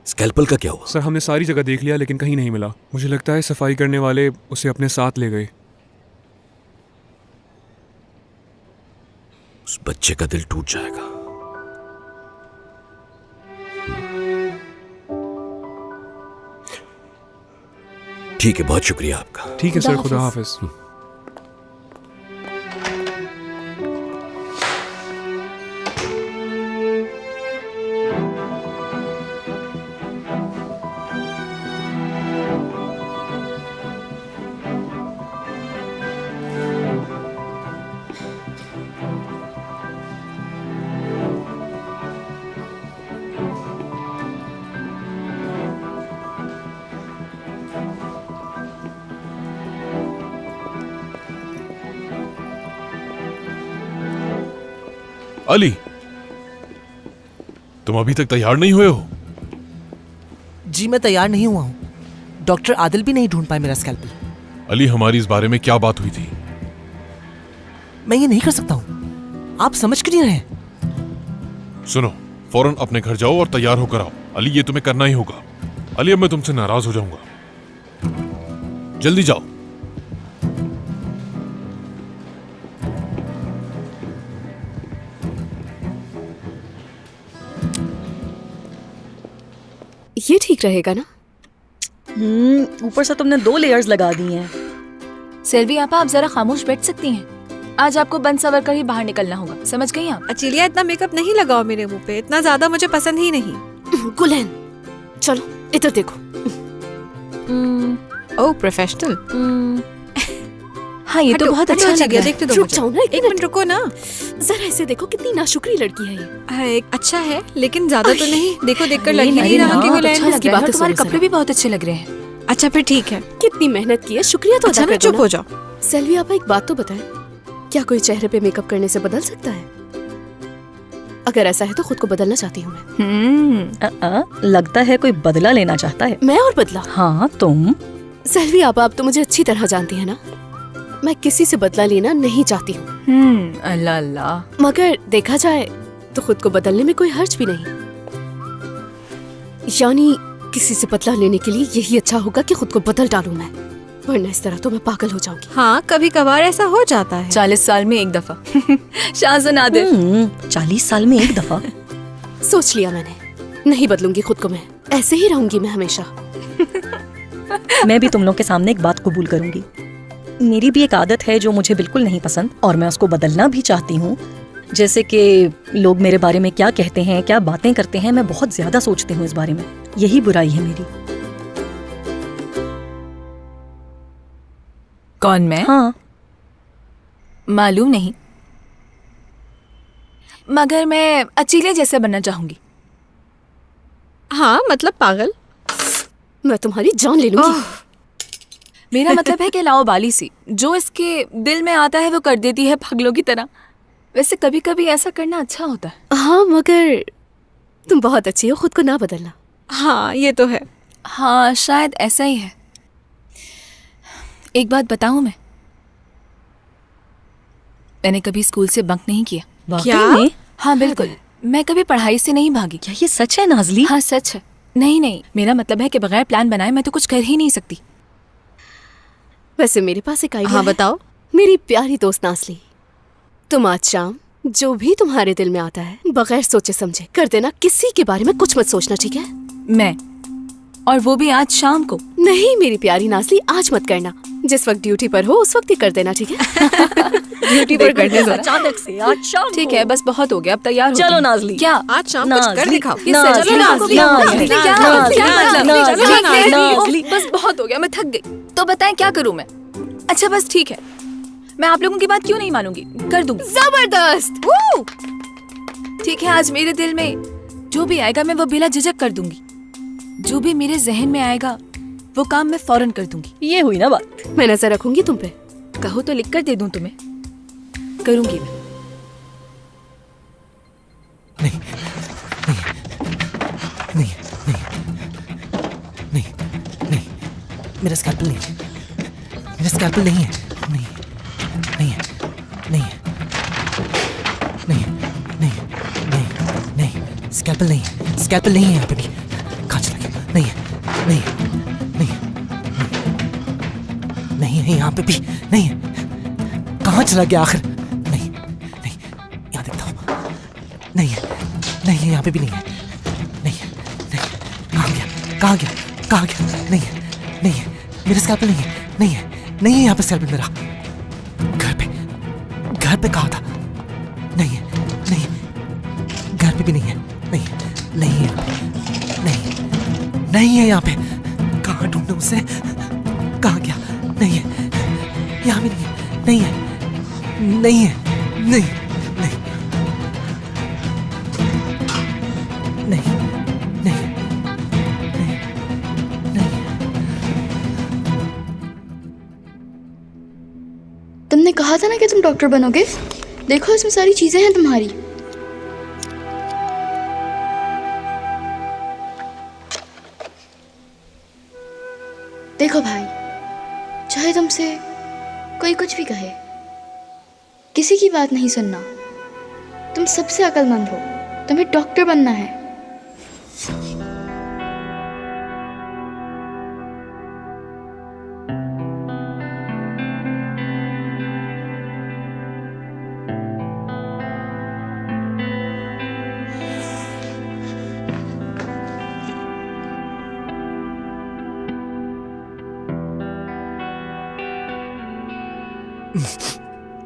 स्कैल्पल का क्या हुआ? सर, हमने सारी जगह देख लिया लेकिन कहीं नहीं मिला। मुझे लगता है सफाई करने वाले उसे अपने साथ ले गए। उस बच्चे का दिल टूट जाएगा। ठीक है, बहुत शुक्रिया आपका। ठीक है सर, खुदा हाफिज। अली, तुम अभी तक तैयार नहीं हुए हो? जी मैं तैयार नहीं हुआ हूँ। डॉक्टर आदिल भी नहीं ढूंढ पाए मेरा स्कैल्पल। अली, हमारी इस बारे में क्या बात हुई थी? मैं ये नहीं कर सकता हूँ, आप समझ क्यों नहीं रहे? सुनो, फौरन अपने घर जाओ और तैयार होकर आओ। अली, ये तुम्हें करना ही होगा। अली, अब मैं तुमसे नाराज हो जाऊंगा। जल्दी जाओ। ये ठीक रहेगा ना? ऊपर से तुमने 2 लेयर्स लगा दी हैं। सेल्वी आपा, आप जरा खामोश बैठ सकती हैं? आज आपको बन सवर कर ही बाहर निकलना होगा, समझ गई आप? अचलिया, इतना मेकअप नहीं लगाओ मेरे मुंह पे, इतना ज्यादा मुझे पसंद ही नहीं। गुलहन, चलो इधर देखो। ओह, प्रोफेशनल। हाँ, ये तो बहुत अच्छा लग रहा है। देखते दो रुक मुझे। जाओ ना, एक मिनट रुको ना। जरा ऐसे देखो, कितनी नाशुक्री लड़की है ये। अच्छा है, लेकिन ज्यादा तो नहीं। देखो देखकर लग ही अरे नहीं रहा ना, कि बहुत गुलहन। अच्छा लग इसकी रहा है बातें और तुम्हारे सुनो कपड़े भी बहुत अच्छे लग रहे हैं। अच्छा फिर ठीक है। कितनी मेहनत की है, शुक्रिया तो अच्छा अदा ना, कर दो चुप हो जाओ। सेल्वी आपा, एक बात तो बताएं, क्या कोई चेहरे पे मेकअप करने से बदल सकता है? अगर ऐसा है तो खुद को बदलना चाहती हूँ मैं। लगता है कोई बदला लेना चाहता है। मैं और बदला? हाँ, तुम। सेल्वी आपा, आप तो मुझे अच्छी तरह जानती है ना, मैं किसी से बदला लेना नहीं चाहती हूँ। अल्लाह अल्लाह। मगर देखा जाए तो खुद को बदलने में कोई हर्ज भी नहीं। यानी किसी से बदला लेने के लिए यही अच्छा होगा कि खुद को बदल डालूं मैं, वरना इस तरह तो मैं पागल हो जाऊंगी। हाँ, कभी कभार ऐसा हो जाता है। 40 साल में एक दफा। शाहजहां आदिल। 40 साल में एक दफा। सोच लिया मैंने, नहीं बदलूंगी खुद को मैं, ऐसे ही रहूंगी मैं हमेशा। मैं भी तुम लोग के सामने एक बात कबूल करूंगी। मेरी भी एक आदत है जो मुझे बिल्कुल नहीं पसंद और मैं उसको बदलना भी चाहती हूँ। जैसे कि लोग मेरे बारे में क्या कहते हैं, क्या बातें करते हैं, मैं बहुत ज्यादा सोचती हूँ इस बारे में। यही बुराई है मेरी। कौन, मैं? हाँ। मालूम नहीं, मगर मैं अचीले जैसे बनना चाहूंगी। हाँ, मतलब पागल। मैं तुम्हारी जान ले लूंगी। मेरा मतलब है कि लाओ बाली सी, जो इसके दिल में आता है वो कर देती है पागलों की तरह। वैसे कभी कभी ऐसा करना अच्छा होता है। हाँ, मगर तुम बहुत अच्छी हो, खुद को ना बदलना। हाँ, ये तो है। हाँ, शायद ऐसा ही है। एक बात बताऊं मैंने कभी स्कूल से बंक नहीं किया। क्या? में? हाँ बिल्कुल, मैं कभी पढ़ाई से नहीं भागी। क्या ये सच है नाज़ली? हाँ सच है। नहीं, मेरा मतलब है कि बगैर प्लान बनाए मैं तो कुछ कर ही नहीं सकती। वैसे मेरे पास एक आइडिया हाँ, है। बताओ। मेरी प्यारी दोस्त नाज़ली, तुम आज शाम जो भी तुम्हारे दिल में आता है बगैर सोचे समझे कर देना, किसी के बारे में कुछ मत सोचना, ठीक है? मैं, और वो भी आज शाम को? नहीं मेरी प्यारी नाज़ली, आज मत करना। जिस वक्त ड्यूटी पर हो उस वक्त ही कर देना, ठीक है? ड्यूटी पर करने दो। अचानक से आज शाम। ठीक है, बस बहुत हो गया, अब तैयार हो। चलो नाज़ली। क्या आज शाम कुछ कर दिखाओ। चलो नाज़ली, बस बहुत हो गया, मैं थक गई। तो बताएं क्या करूं मैं? अच्छा बस ठीक है, मैं आप लोगों की बात क्यों नहीं मानूंगी, कर दूंगी। जबरदस्त। ठीक है, आज मेरे दिल में जो भी आएगा मैं वो बिला झिझक कर दूंगी। जो भी मेरे जहन में आएगा वो काम मैं फौरन कर दूंगी। ये हुई ना बात। मैं नजर रखूंगी तुम पे। कहो तो लिख कर दे दूं तुम्हें, करूंगी मैं। नहीं नहीं नहीं नहीं नहीं, मेरा स्कैल्पल नहीं है, मेरा स्कैल्पल नहीं है, नहीं नहीं है, नहीं है, नहीं नहीं नहीं नहीं, स्कैल्पल नहीं है, स्कैल्पल नहीं है यहाँ पे भी। कहाँ चला गया? नहीं है, नहीं नहीं नहीं है यहाँ पे भी, नहीं है। कहाँ चला गया आखिर? नहीं नहीं, यहाँ देखता हूँ, नहीं है, नहीं है यहाँ पे भी नहीं है, नहीं है, नहीं, कहाँ गया, कहाँ गया, कहाँ गया? नहीं है, नहीं है, मेरा स्कैल्पल नहीं है, नहीं है, नहीं है यहाँ पे स्कैल्पल मेरा। घर पे कहा था? नहीं है, नहीं, घर पे भी नहीं है, नहीं, नहीं है, नहीं, नहीं है यहाँ पे। कहाँ ढूंढूं उसे? कहाँ गया? नहीं है, यहाँ भी नहीं है, नहीं है, नहीं है, नहीं, नहीं, नहीं, नहीं, नहीं, नहीं। तुमने कहा था ना कि तुम डॉक्टर बनोगे। देखो इसमें सारी चीजें हैं तुम्हारी। देखो भाई, चाहे तुमसे कोई कुछ भी कहे, किसी की बात नहीं सुनना। तुम सबसे अक्लमंद हो, तुम्हें डॉक्टर बनना है।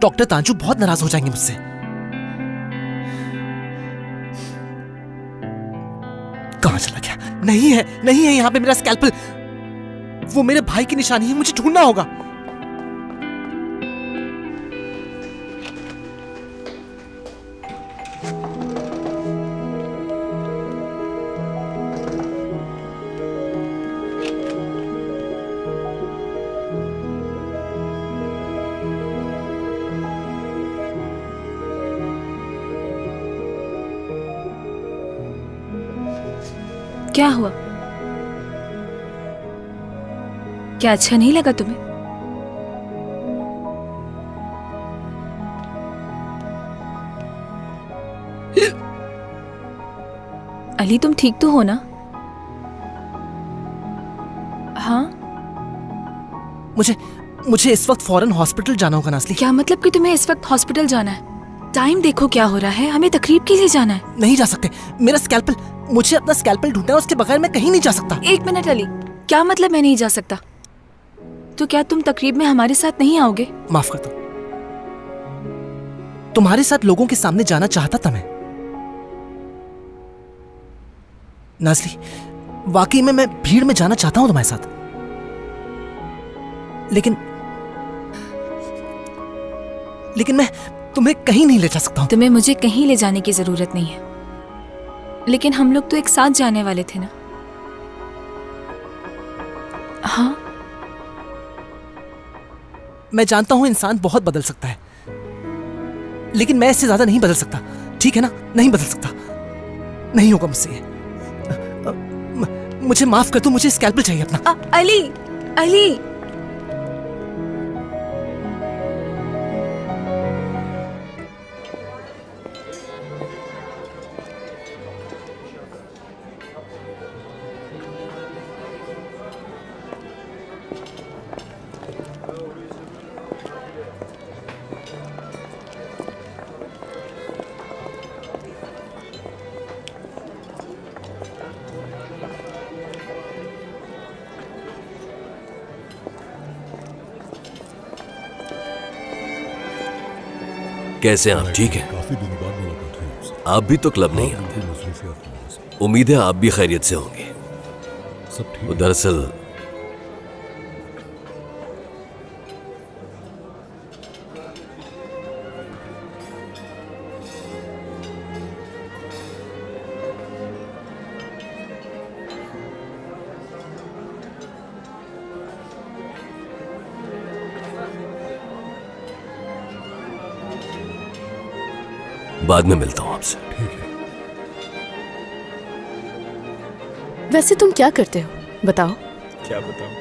डॉक्टर तांजू बहुत नाराज हो जाएंगे मुझसे। कहां चला गया? नहीं है यहां पे मेरा स्कैल्पल। वो मेरे भाई की निशानी है, मुझे ढूंढना होगा। क्या हुआ? क्या अच्छा नहीं लगा तुम्हें? अली, तुम ठीक तो हो ना? हाँ? मुझे इस वक्त फौरन हॉस्पिटल जाना होगा नाज़ली। क्या मतलब कि तुम्हें इस वक्त हॉस्पिटल जाना है? टाइम देखो क्या हो रहा है, हमें तकरीब के लिए जाना है। नहीं जा सकते, मेरा स्कैल्पल, मुझे अपना स्कैल्पल ढूंढना है, उसके बगैर मैं कहीं नहीं जा सकता। एक मिनट अली, क्या मतलब मैं नहीं जा सकता? तो क्या तुम तकरीब में हमारे साथ नहीं आओगे? माफ कर दो, तुम्हारे साथ लोगों के सामने जाना चाहता था मैं नाज़ली। वाकई में मैं भीड़ में जाना चाहता हूं तुम्हारे साथ, लेकिन मैं तुम्हें कहीं नहीं ले जा सकता हूं। तुम्हें मुझे कहीं ले जाने की जरूरत नहीं है, लेकिन हम लोग तो एक साथ जाने वाले थे ना? हाँ, मैं जानता हूं इंसान बहुत बदल सकता है, लेकिन मैं इससे ज्यादा नहीं बदल सकता, ठीक है ना? नहीं बदल सकता, नहीं होगा मुझसे ये। मुझे माफ कर दो, मुझे स्कैल्पल चाहिए अपना। अली, अली, कैसे आप ठीक हैं? आप भी तो क्लब नहीं आते। उम्मीद है आप भी खैरियत से होंगे। वो दरअसल बाद में मिलता हूं आपसे। वैसे तुम क्या करते हो, बताओ? क्या बताऊं?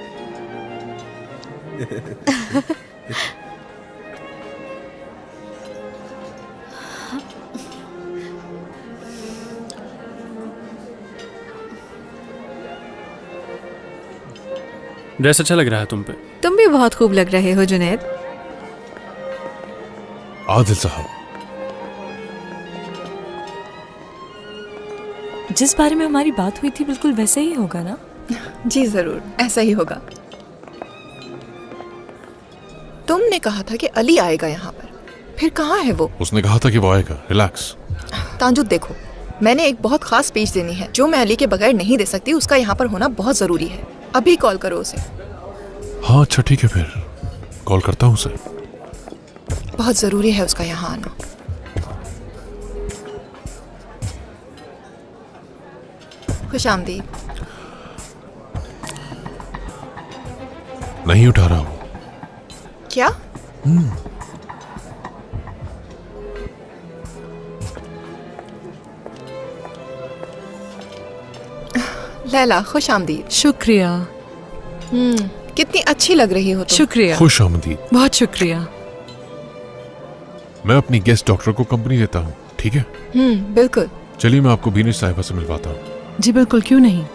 ड्रेस अच्छा लग रहा है तुम पे। तुम भी बहुत खूब लग रहे हो जुनैद। आदिल साहब, जिस बारे में हमारी बात हुई थी बिल्कुल वैसे ही होगा ना? जी जरूर, ऐसा ही होगा। तुमने कहा था कि अली आएगा यहाँ पर, फिर कहाँ है वो? उसने कहा था कि वो आएगा। रिलैक्स। तांजुद देखो, मैंने एक बहुत खास स्पीच देनी है जो मैं अली के बगैर नहीं दे सकती। उसका यहाँ पर होना बहुत जरूरी है। अभी कॉल करो उसे। हाँ अच्छा ठीक है, फिर कॉल करता हूँ उसे। बहुत जरूरी है उसका यहाँ आना। खुशामदीद। नहीं उठा रहा हूँ। क्या? लैला खुशामदीद। शुक्रिया। कितनी अच्छी लग रही हो तुम। शुक्रिया। खुश आमदीद। बहुत शुक्रिया। मैं अपनी गेस्ट डॉक्टर को कंपनी देता हूँ, ठीक है? बिल्कुल। चलिए मैं आपको बीनिश साहिबा से मिलवाता हूँ। जी बिल्कुल, क्यों नहीं।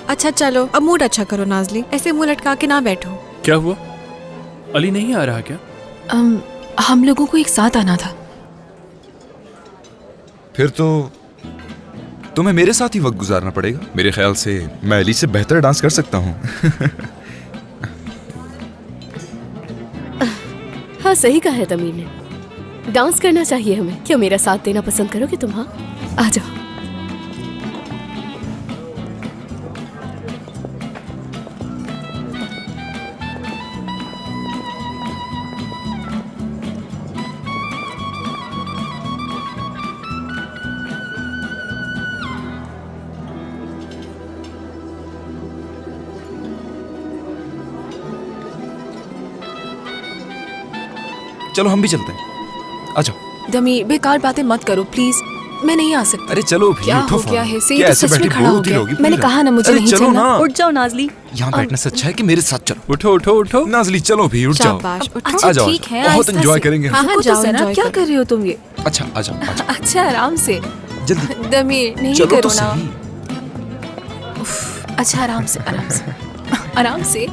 अच्छा चलो अब मूड अच्छा करो नाजली, ऐसे मुंह लटका के ना बैठो। क्या हुआ? अली नहीं आ रहा क्या? हम लोगों को एक साथ आना था। फिर तो तुम्हें मेरे साथ ही वक्त गुजारना पड़ेगा। मेरे ख्याल से मैं अली से बेहतर डांस कर सकता हूँ। हाँ सही कहा है तमीर ने, डांस करना चाहिए हमें। क्या मेरा साथ देना पसंद करोगे तुम? हाँ आ जाओ। चलो हम भी चलते हैं, आ जाओ। दमी बेकार बातें मत करो प्लीज, मैं नहीं आ सकती। अरे चलो भी, क्या उठो हो फोन। गया है? से क्या तो ऐसे सच में बैठे खड़ा बोर हो होती गया। रहोगी? मैंने प्लीज कहा ना मुझे अरे नहीं चलो चलना। ना। उठ जाओ नाजली। यहाँ बैठना से अच्छा है कि मेरे साथ चलो। उठो उठो उठो। नाजली चलो भी, उठ जाओ। शाबाश, उठो। अच्छा आ जाओ, ठीक है, बहुत आहिस्ता एंजॉय से। करेंगे हम। हाँ, रुको तो जाओ, जरा, enjoy क्या करो। कर रहे हो तुम ये? अच्छा आ जाओ, आ जाओ। अच्छा आराम से। जल्दी दमीर नहीं चलो करो तो ना। सही। उफ, अच्छा आराम से आराम से आराम से।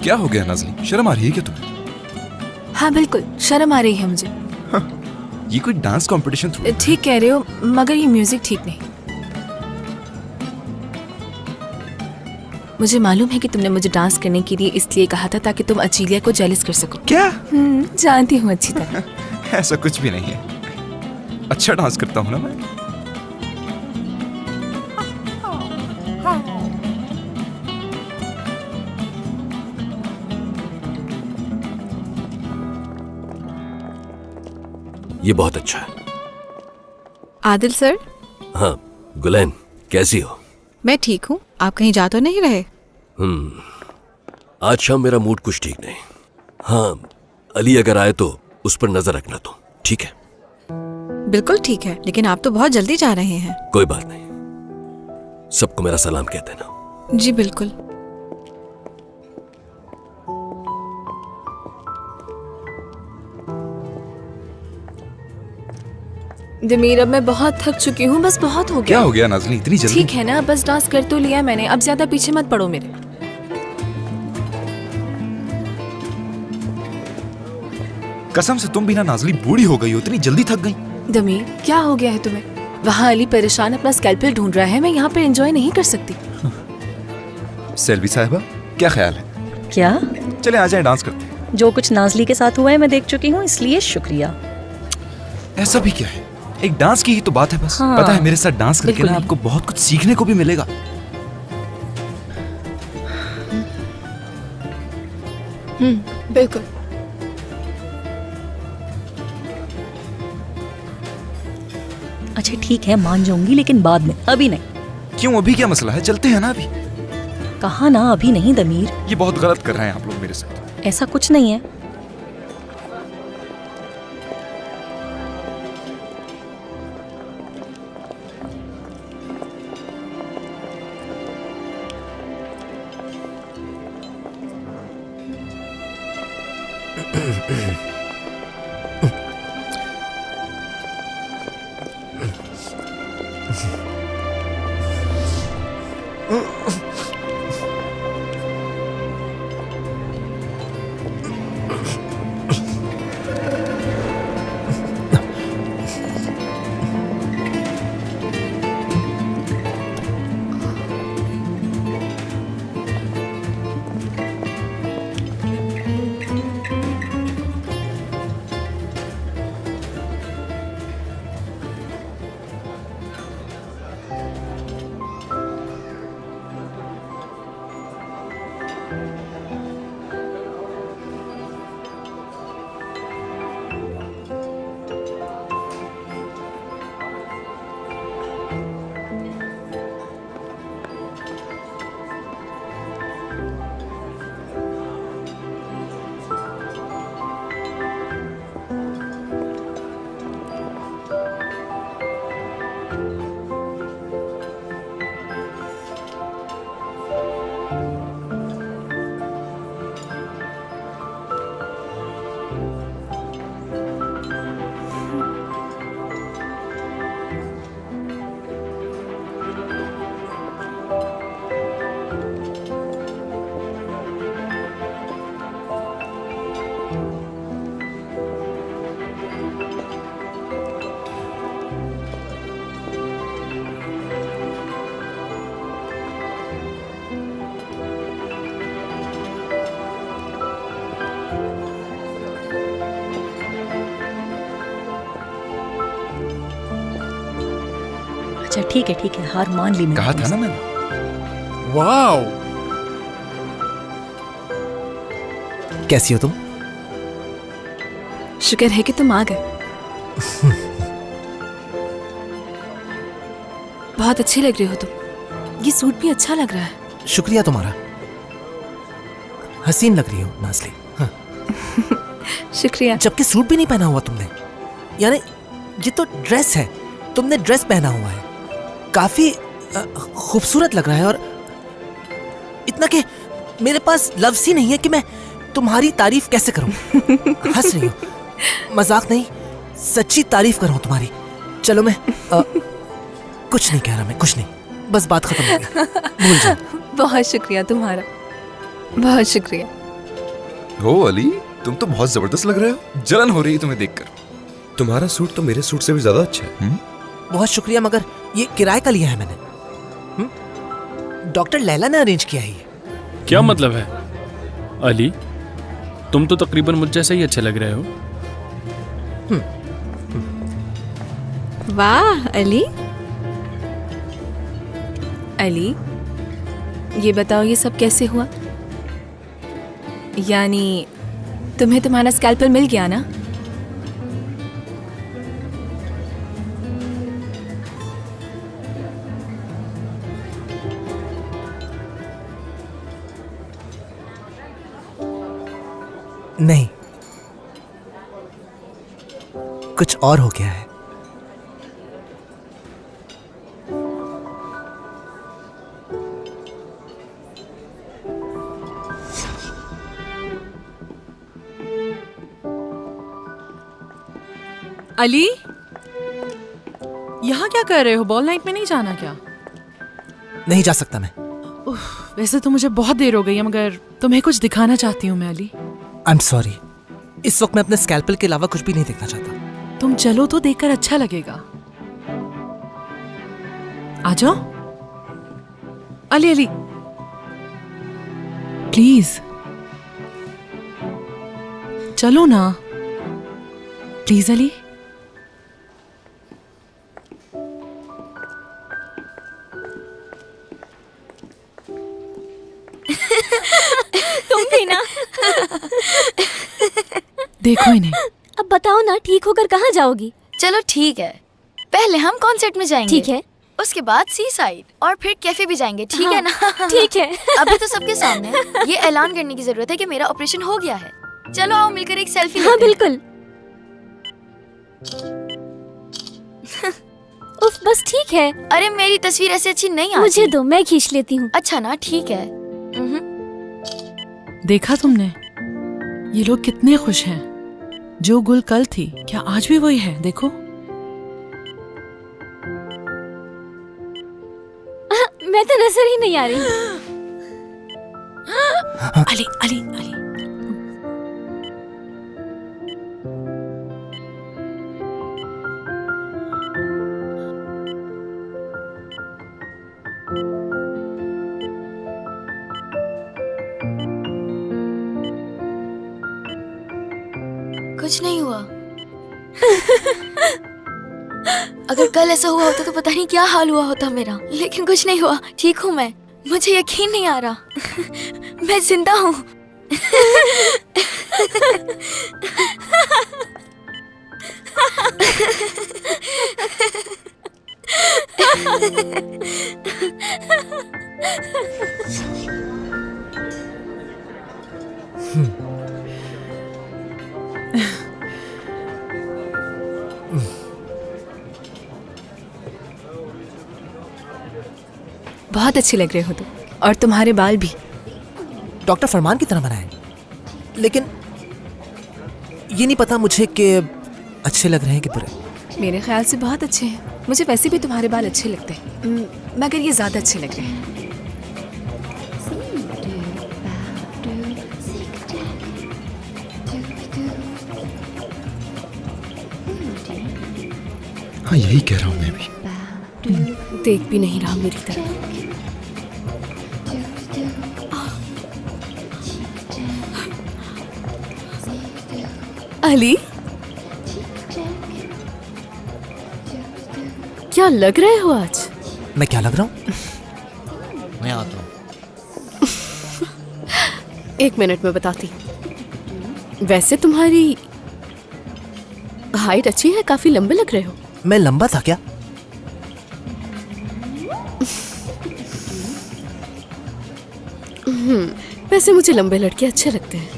क्या हो गया नाजली, शर्म आ रही है क्या तुम्हें? हाँ बिल्कुल शर्म आ रही है मुझे। ये कोई डांस कंपटीशन थोड़ी। ठीक कह रहे हो, मगर ये म्यूजिक ठीक नहीं। मुझे मालूम है कि तुमने मुझे डांस करने के लिए इसलिए कहा था ताकि तुम अचीलिया को जेलस कर सको। क्या? जानती हूँ अच्छी तरह। ऐसा कुछ भी नहीं है, अच्छा डांस करता हूँ ना मैं। ये बहुत अच्छा है। आदिल सर। हाँ गुलैन, कैसी हो? मैं ठीक हूँ, आप कहीं जा तो नहीं रहे? आज शाम मेरा मूड कुछ ठीक नहीं। हाँ अली अगर आए तो उस पर नजर रखना तुम, ठीक है? बिल्कुल ठीक है, लेकिन आप तो बहुत जल्दी जा रहे हैं। कोई बात नहीं, सबको मेरा सलाम कह देना। जी बिल्कुल। दमीर अब मैं बहुत थक चुकी हूँ, बस बहुत हो गया। क्या हो गया नाज़ली, इतनी जल्दी? ठीक है ना, बस डांस कर तो लिया मैंने, अब ज्यादा पीछे मत पड़ो मेरे। कसम से तुम भी ना नाज़ली बूढ़ी हो गई हो, इतनी जल्दी थक गई। दमीर क्या हो गया है तुम्हें? वहाँ अली परेशान अपना स्कैल्पेल ढूंढ रहा है, मैं यहाँ पे एंजॉय नहीं कर सकती। सेल्वी साहिबा क्या ख्याल है? क्या? चले आ जाए डांस करते हैं। जो कुछ नाज़ली के साथ हुआ है मैं देख चुकी हूँ, इसलिए शुक्रिया। ऐसा भी क्या है, एक डांस की ही तो बात है बस। हाँ, पता है मेरे साथ डांस करके ना आपको बहुत कुछ सीखने को भी मिलेगा। बिल्कुल। अच्छा ठीक है, मान जाऊंगी, लेकिन बाद में, अभी नहीं। क्यों, अभी क्या मसला है? चलते हैं ना अभी। कहा ना अभी नहीं दमीर। ये बहुत गलत कर रहे हैं आप लोग मेरे साथ। ऐसा कुछ नहीं है। अच्छा ठीक है, हार मान ली मैंने। कहा था ना मैंने। वाओ, कैसी हो तुम? शुक्र है कि तुम आ गए। बहुत अच्छी लग रही हो तुम। ये सूट भी अच्छा लग रहा है। शुक्रिया तुम्हारा। हसीन लग रही हो नाज़ली। हाँ। शुक्रिया। जबकि सूट भी नहीं पहना हुआ तुमने। यानी ये तो ड्रेस है, तुमने ड्रेस पहना हुआ है। काफी खूबसूरत लग रहा है, और इतना कि मेरे पास लफ्ज़ ही नहीं है कि मैं तुम्हारी तारीफ कैसे करूं। हंस रही हो? मजाक नहीं, सच्ची तारीफ कर रहा हूं तुम्हारी। चलो मैं कुछ नहीं कह रहा, मैं कुछ नहीं, बस बात खत्म हो गई, भूल जाओ। बहुत शुक्रिया तुम्हारा, बहुत शुक्रिया। हो अली, तुम तो बहुत जबरदस्त लग रहे हो। जलन हो रही है तुम्हें देखकर। तुम्हारा सूट तो मेरे सूट से भी ज्यादा अच्छा है। बहुत शुक्रिया, मगर ये किराए का लिया है मैंने। डॉक्टर लैला ने अरेंज किया है ये। क्या मतलब है? अली, तुम तो तकरीबन मुझ जैसे ही अच्छे लग रहे हो। वाह अली। अली, ये बताओ ये सब कैसे हुआ? यानी तुम्हें तुम्हारा स्कैल्पल मिल गया ना? नहीं, कुछ और हो गया है। अली, यहाँ क्या कर रहे हो? बॉल नाइट में नहीं जाना क्या? नहीं जा सकता मैं। वैसे तो मुझे बहुत देर हो गई है, मगर तुम्हें कुछ दिखाना चाहती हूँ मैं अली। आई एम सॉरी, इस वक्त मैं अपने स्कैल्पल के अलावा कुछ भी नहीं देखना चाहता। तुम चलो तो देखकर अच्छा लगेगा। आ जाओ। अली अली प्लीज चलो ना, प्लीज अली। तुम भी ना। देखो इन्हें। अब बताओ ना, ठीक होकर कहाँ जाओगी? चलो ठीक है, पहले हम कॉन्सर्ट में जाएंगे। ठीक है। उसके बाद सी साइड और फिर कैफे भी जाएंगे, ठीक है ना? ठीक है। अभी तो सबके सामने ये ऐलान करने की जरूरत है कि मेरा ऑपरेशन हो गया है। चलो आओ मिलकर एक सेल्फी हाँ बिल्कुल। उफ, बस ठीक है। अरे मेरी तस्वीर ऐसे अच्छी नहीं आती। मुझे दो, मैं खींच लेती हूँ। अच्छा ना, ठीक है। देखा तुमने, ये लोग कितने खुश हैं। जो गुल कल थी क्या आज भी वही है? देखो। मैं तो नजर ही नहीं आ रही। अली अली अली कुछ नहीं हुआ। अगर कल ऐसा हुआ होता तो पता नहीं क्या हाल हुआ होता मेरा, लेकिन कुछ नहीं हुआ। ठीक हूँ मैं। मुझे यकीन नहीं आ रहा मैं जिंदा हूँ। बहुत अच्छे लग रहे हो तुम, और तुम्हारे बाल भी डॉक्टर फरमान की तरह बनाए, लेकिन ये नहीं पता मुझे कि अच्छे लग रहे हैं कि बुरे। मेरे ख्याल से बहुत अच्छे हैं। मुझे वैसे भी तुम्हारे बाल अच्छे लगते हैं, मगर ये ज्यादा अच्छे लग रहे हैं। हाँ यही कह रहा हूँ मैं भी। देख भी नहीं रहा मेरी तरफ। अली, क्या लग रहे हो आज? मैं क्या लग रहा हूँ? मैं आता हूँ। एक मिनट में बताती। वैसे तुम्हारी हाइट अच्छी है, काफी लंबे लग रहे हो। मैं लंबा था क्या? वैसे मुझे लंबे लड़के अच्छे लगते हैं।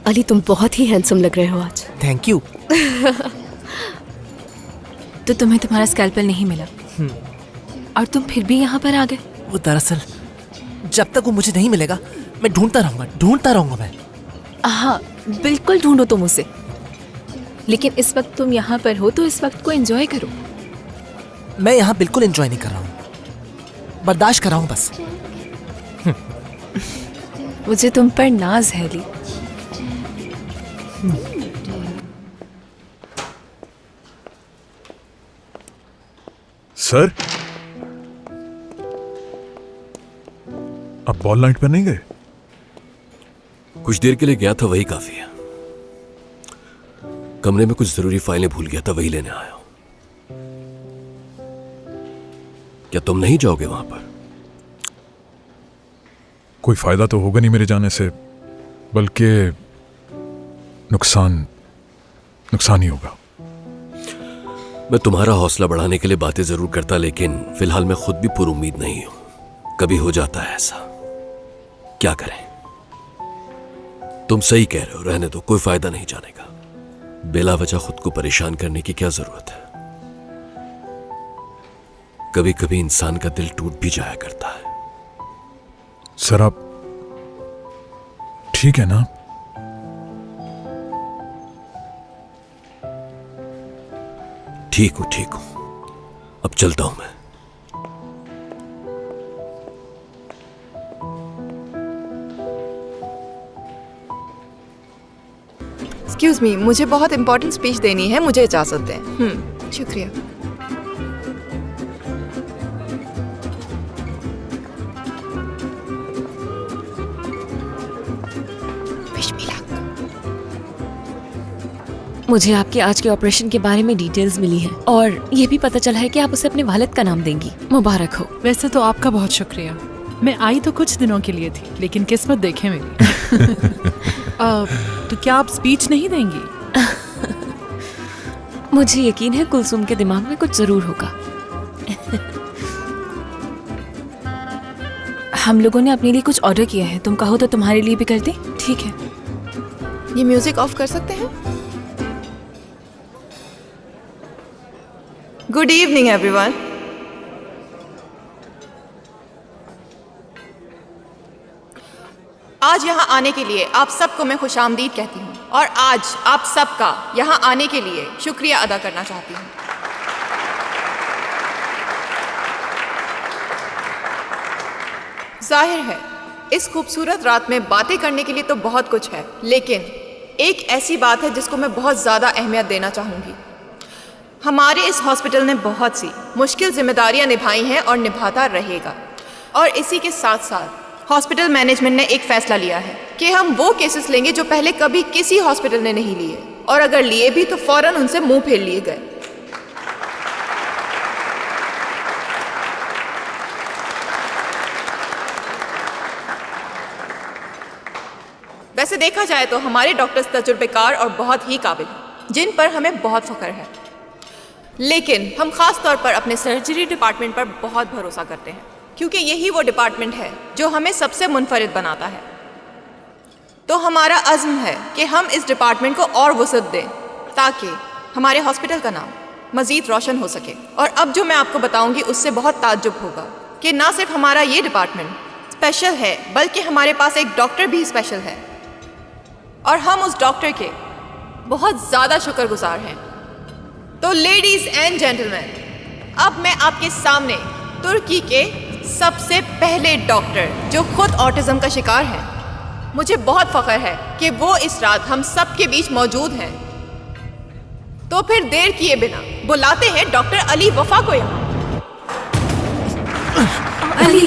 अली, तुम बहुत ही हैंडसम लग रहे हो आज। Thank you. तो तुम्हें तुम्हारा स्कैल्पल नहीं मिला और तुम फिर भी यहाँ पर आ गए? वो दरअसल जब तक वो मुझे नहीं मिलेगा मैं ढूंढता रहूंगा मैं। हाँ बिल्कुल ढूंढो तुम उसे, लेकिन इस वक्त तुम यहाँ पर हो तो इस वक्त को एंजॉय करो। मैं यहाँ बिल्कुल एंजॉय नहीं कर रहा हूँ, बर्दाश्त कर रहा हूँ बस। मुझे तुम पर नाज है अली। सर, आप बॉल नाइट पर नहीं गए? कुछ देर के लिए गया था, वही काफी है। कमरे में कुछ जरूरी फाइलें भूल गया था, वही लेने आया हूं। क्या तुम नहीं जाओगे वहां पर? कोई फायदा तो होगा नहीं मेरे जाने से, बल्कि नुकसान ही होगा। मैं तुम्हारा हौसला बढ़ाने के लिए बातें जरूर करता, लेकिन फिलहाल मैं खुद भी पुरुम्मीद नहीं हूं। कभी हो जाता है ऐसा, क्या करें। तुम सही कह रहे हो, रहने दो, कोई फायदा नहीं जाने का। बेला वजह खुद को परेशान करने की क्या जरूरत है। कभी कभी इंसान का दिल टूट भी जाया करता है। सर, आप ठीक है ना? ठीक हूं। अब चलता हूं मैं। एक्सक्यूज मी, मुझे बहुत इंपॉर्टेंट स्पीच देनी है, मुझे इजाजत दें। शुक्रिया। मुझे आपके आज के ऑपरेशन के बारे में डिटेल्स मिली हैं और ये भी पता चला है कि आप उसे अपने वालिद का नाम देंगी। मुबारक हो। वैसे तो आपका बहुत शुक्रिया। मैं आई तो कुछ दिनों के लिए थी, लेकिन किस्मत देखे मेरी। तो क्या आप स्पीच नहीं देंगी? मुझे यकीन है कुलसुम के दिमाग में कुछ जरूर होगा। हम लोगों ने अपने लिए कुछ ऑर्डर किया है, तुम कहो तो तुम्हारे लिए भी कर दें? ठीक है। ये म्यूजिक ऑफ कर सकते हैं? Good evening everyone. आज यहाँ आने के लिए आप सबको मैं खुशामदीद कहती हूँ और आज आप सबका यहाँ आने के लिए शुक्रिया अदा करना चाहती हूँ। जाहिर है इस खूबसूरत रात में बातें करने के लिए तो बहुत कुछ है, लेकिन एक ऐसी बात है जिसको मैं बहुत ज़्यादा अहमियत देना चाहूँगी। हमारे इस हॉस्पिटल ने बहुत सी मुश्किल जिम्मेदारियां निभाई हैं और निभाता रहेगा। और इसी के साथ साथ हॉस्पिटल मैनेजमेंट ने एक फ़ैसला लिया है कि हम वो केसेस लेंगे जो पहले कभी किसी हॉस्पिटल ने नहीं लिए, और अगर लिए भी तो फ़ौरन उनसे मुंह फेर लिए गए। वैसे देखा जाए तो हमारे डॉक्टर्स तजुर्बेकार और बहुत ही काबिल हैं, जिन पर हमें बहुत फ़ख्र है। लेकिन हम ख़ास तौर पर अपने सर्जरी डिपार्टमेंट पर बहुत भरोसा करते हैं, क्योंकि यही वो डिपार्टमेंट है जो हमें सबसे मुनफरिद बनाता है। तो हमारा अज़्म है कि हम इस डिपार्टमेंट को और वुसअत दें ताकि हमारे हॉस्पिटल का नाम मज़ीद रोशन हो सके। और अब जो मैं आपको बताऊंगी उससे बहुत ताज्जुब होगा कि ना सिर्फ हमारा ये डिपार्टमेंट स्पेशल है, बल्कि हमारे पास एक डॉक्टर भी स्पेशल है, और हम उस डॉक्टर के बहुत ज़्यादा शुक्रगुजार हैं। तो लेडीज़ एंड जेंटलमैन, अब मैं आपके सामने तुर्की के सबसे पहले डॉक्टर जो खुद ऑटिज़म का शिकार है, मुझे बहुत फ़ख्र है कि वो इस रात हम सब के बीच मौजूद हैं। तो फिर देर किए बिना बुलाते हैं डॉक्टर अली वफा को यहाँ। अली,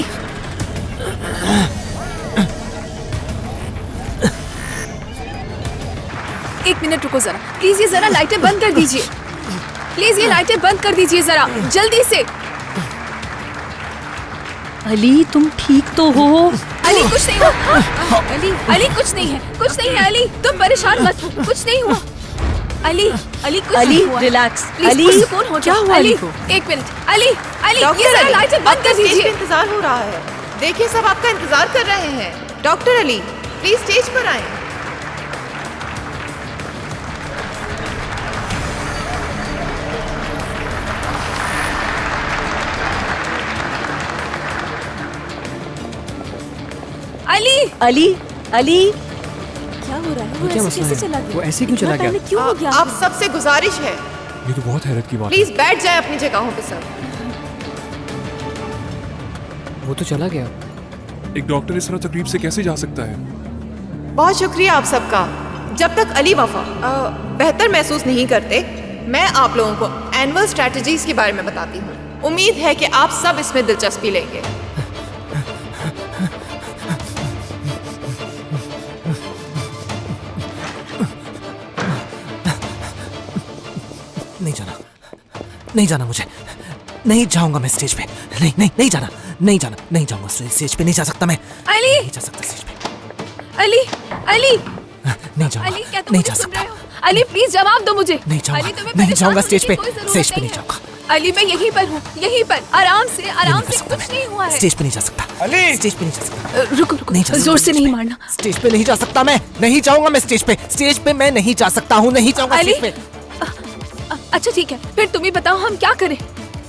एक मिनट रुको जरा, प्लीज ये जरा लाइटें बंद कर दीजिए। प्लीज ये लाइटें बंद कर दीजिए जरा, जल्दी से। अली तुम ठीक तो हो? अली कुछ नहीं हुआ। अली कुछ नहीं है, कुछ नहीं है। अली तुम परेशान मत हो, कुछ नहीं हुआ। अली कुछ अली नहीं हुआ। रिलैक्स। प्लीज अली कुछ सुकून हो क्या जाओ। हुआ? अली अली को एक मिनट। अली ये जरा लाइटें बंद कर स्टेज पे दीजिए। इंतजार हो रहा है, देखिए सब आपका इंतजार कर रहे हैं। डॉक्टर अली प्लीज स्टेज पर आएं। अली क्या हो रहा है? वो ऐसे कैसे चला गया? वो ऐसे क्यों चला गया? क्यों हो गया? आप सबसे गुजारिश है ये तो बहुत हैरत की बात प्लीज बैठ जाए अपनी जगहों पे सब। है। वो तो चला गया। एक डॉक्टर इस तरह तकलीफ से कैसे जा सकता है? बहुत शुक्रिया आप सबका। जब तक अली वफा बेहतर महसूस नहीं करते, मैं आप लोगों को एनुअल स्ट्रेटजीज के बारे में बताती हूँ। उम्मीद है कि आप सब इसमें दिलचस्पी लेंगे। नहीं जाना मुझे, नहीं जाऊंगा मैं स्टेज पे। नहीं जाना, नहीं जाऊंगा स्टेज पे, नहीं जा सकता मैं। अली नहीं जा सकता स्टेज पे। अली नहीं जाऊंगा, अली क्या तुम नहीं मुझे जा सुन सकता। रहे हो? अली प्लीज जवाब दो मुझे। नहीं जाऊंगा, अली, तुम्हें नहीं परेशान जाऊंगा होने स्टेज की पे, कोई जरूरत स्टेज पे नहीं नहीं है। जाऊंगा। अली मैं यहीं पर हूँ, यहीं पर आराम से कुछ नहीं हुआ है। स्टेज पे नहीं जा सकता। अली स्टेज पे नहीं जा सकता। रुको नहीं जा जोर सकता से नहीं मारना। स्टेज पे नहीं जा सकता मैं, नहीं जाऊंगा मैं स्टेज पे मैं नहीं जा सकता हूँ, नहीं जाऊंगा अली स्टेज पे। अच्छा ठीक है, फिर तुम ही बताओ हम क्या करें।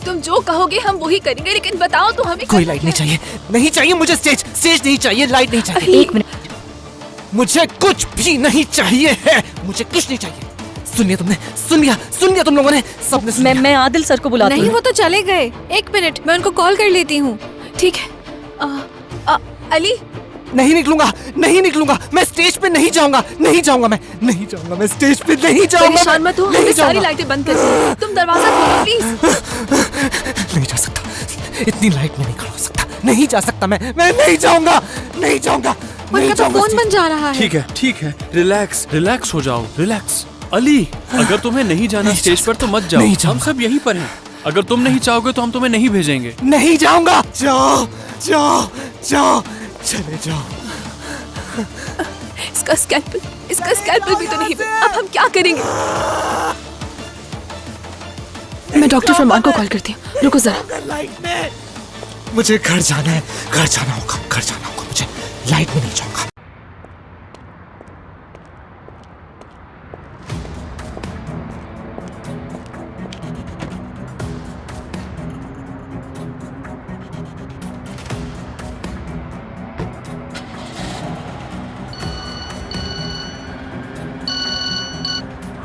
तुम जो कहोगे हम वही करेंगे, लेकिन बताओ तो हमें कोई लाइट नहीं चाहिए मुझे, स्टेज नहीं चाहिए, लाइट नहीं चाहिए। एक मिनट, मुझे कुछ भी नहीं चाहिए है, मुझे कुछ नहीं चाहिए। सुन लिया तुम लोगों ने, सबने सुन लिया। मैं आदिल सर को बुलाती नहीं, हूँ। वो तो चले गए। एक मिनट, मैं उनको कॉल कर लेती हूँ। ठीक है। अली नहीं निकलूंगा मैं स्टेज पे, नहीं जाऊंगा मैं स्टेज पे, नहीं जाऊंगा। परेशान मत हो, हमने सारी लाइटें बंद कर दी। तुम दरवाजा खोलो प्लीज। नहीं जा सकता, इतनी लाइट में नहीं खड़ा हो सकता, नहीं जा सकता मैं नहीं जाऊंगा। उनका तो फोन बन जा रहा है। ठीक है, रिलैक्स हो जाओ, रिलैक्स। अली अगर तुम्हें नहीं जाना स्टेज पर तो मत जाओ, हम सब यहीं पर हैं। अगर तुम नहीं चाहोगे तो हम तुम्हें नहीं भेजेंगे। नहीं जाऊंगा। जाओ चले जाओ। इसका स्कैल्पल भी तो नहीं है। अब हम क्या करेंगे? मैं डॉक्टर फरमान को कॉल करती हूँ, रुको जरा। मुझे घर जाना होगा मुझे, लाइट में नहीं जाऊंगा।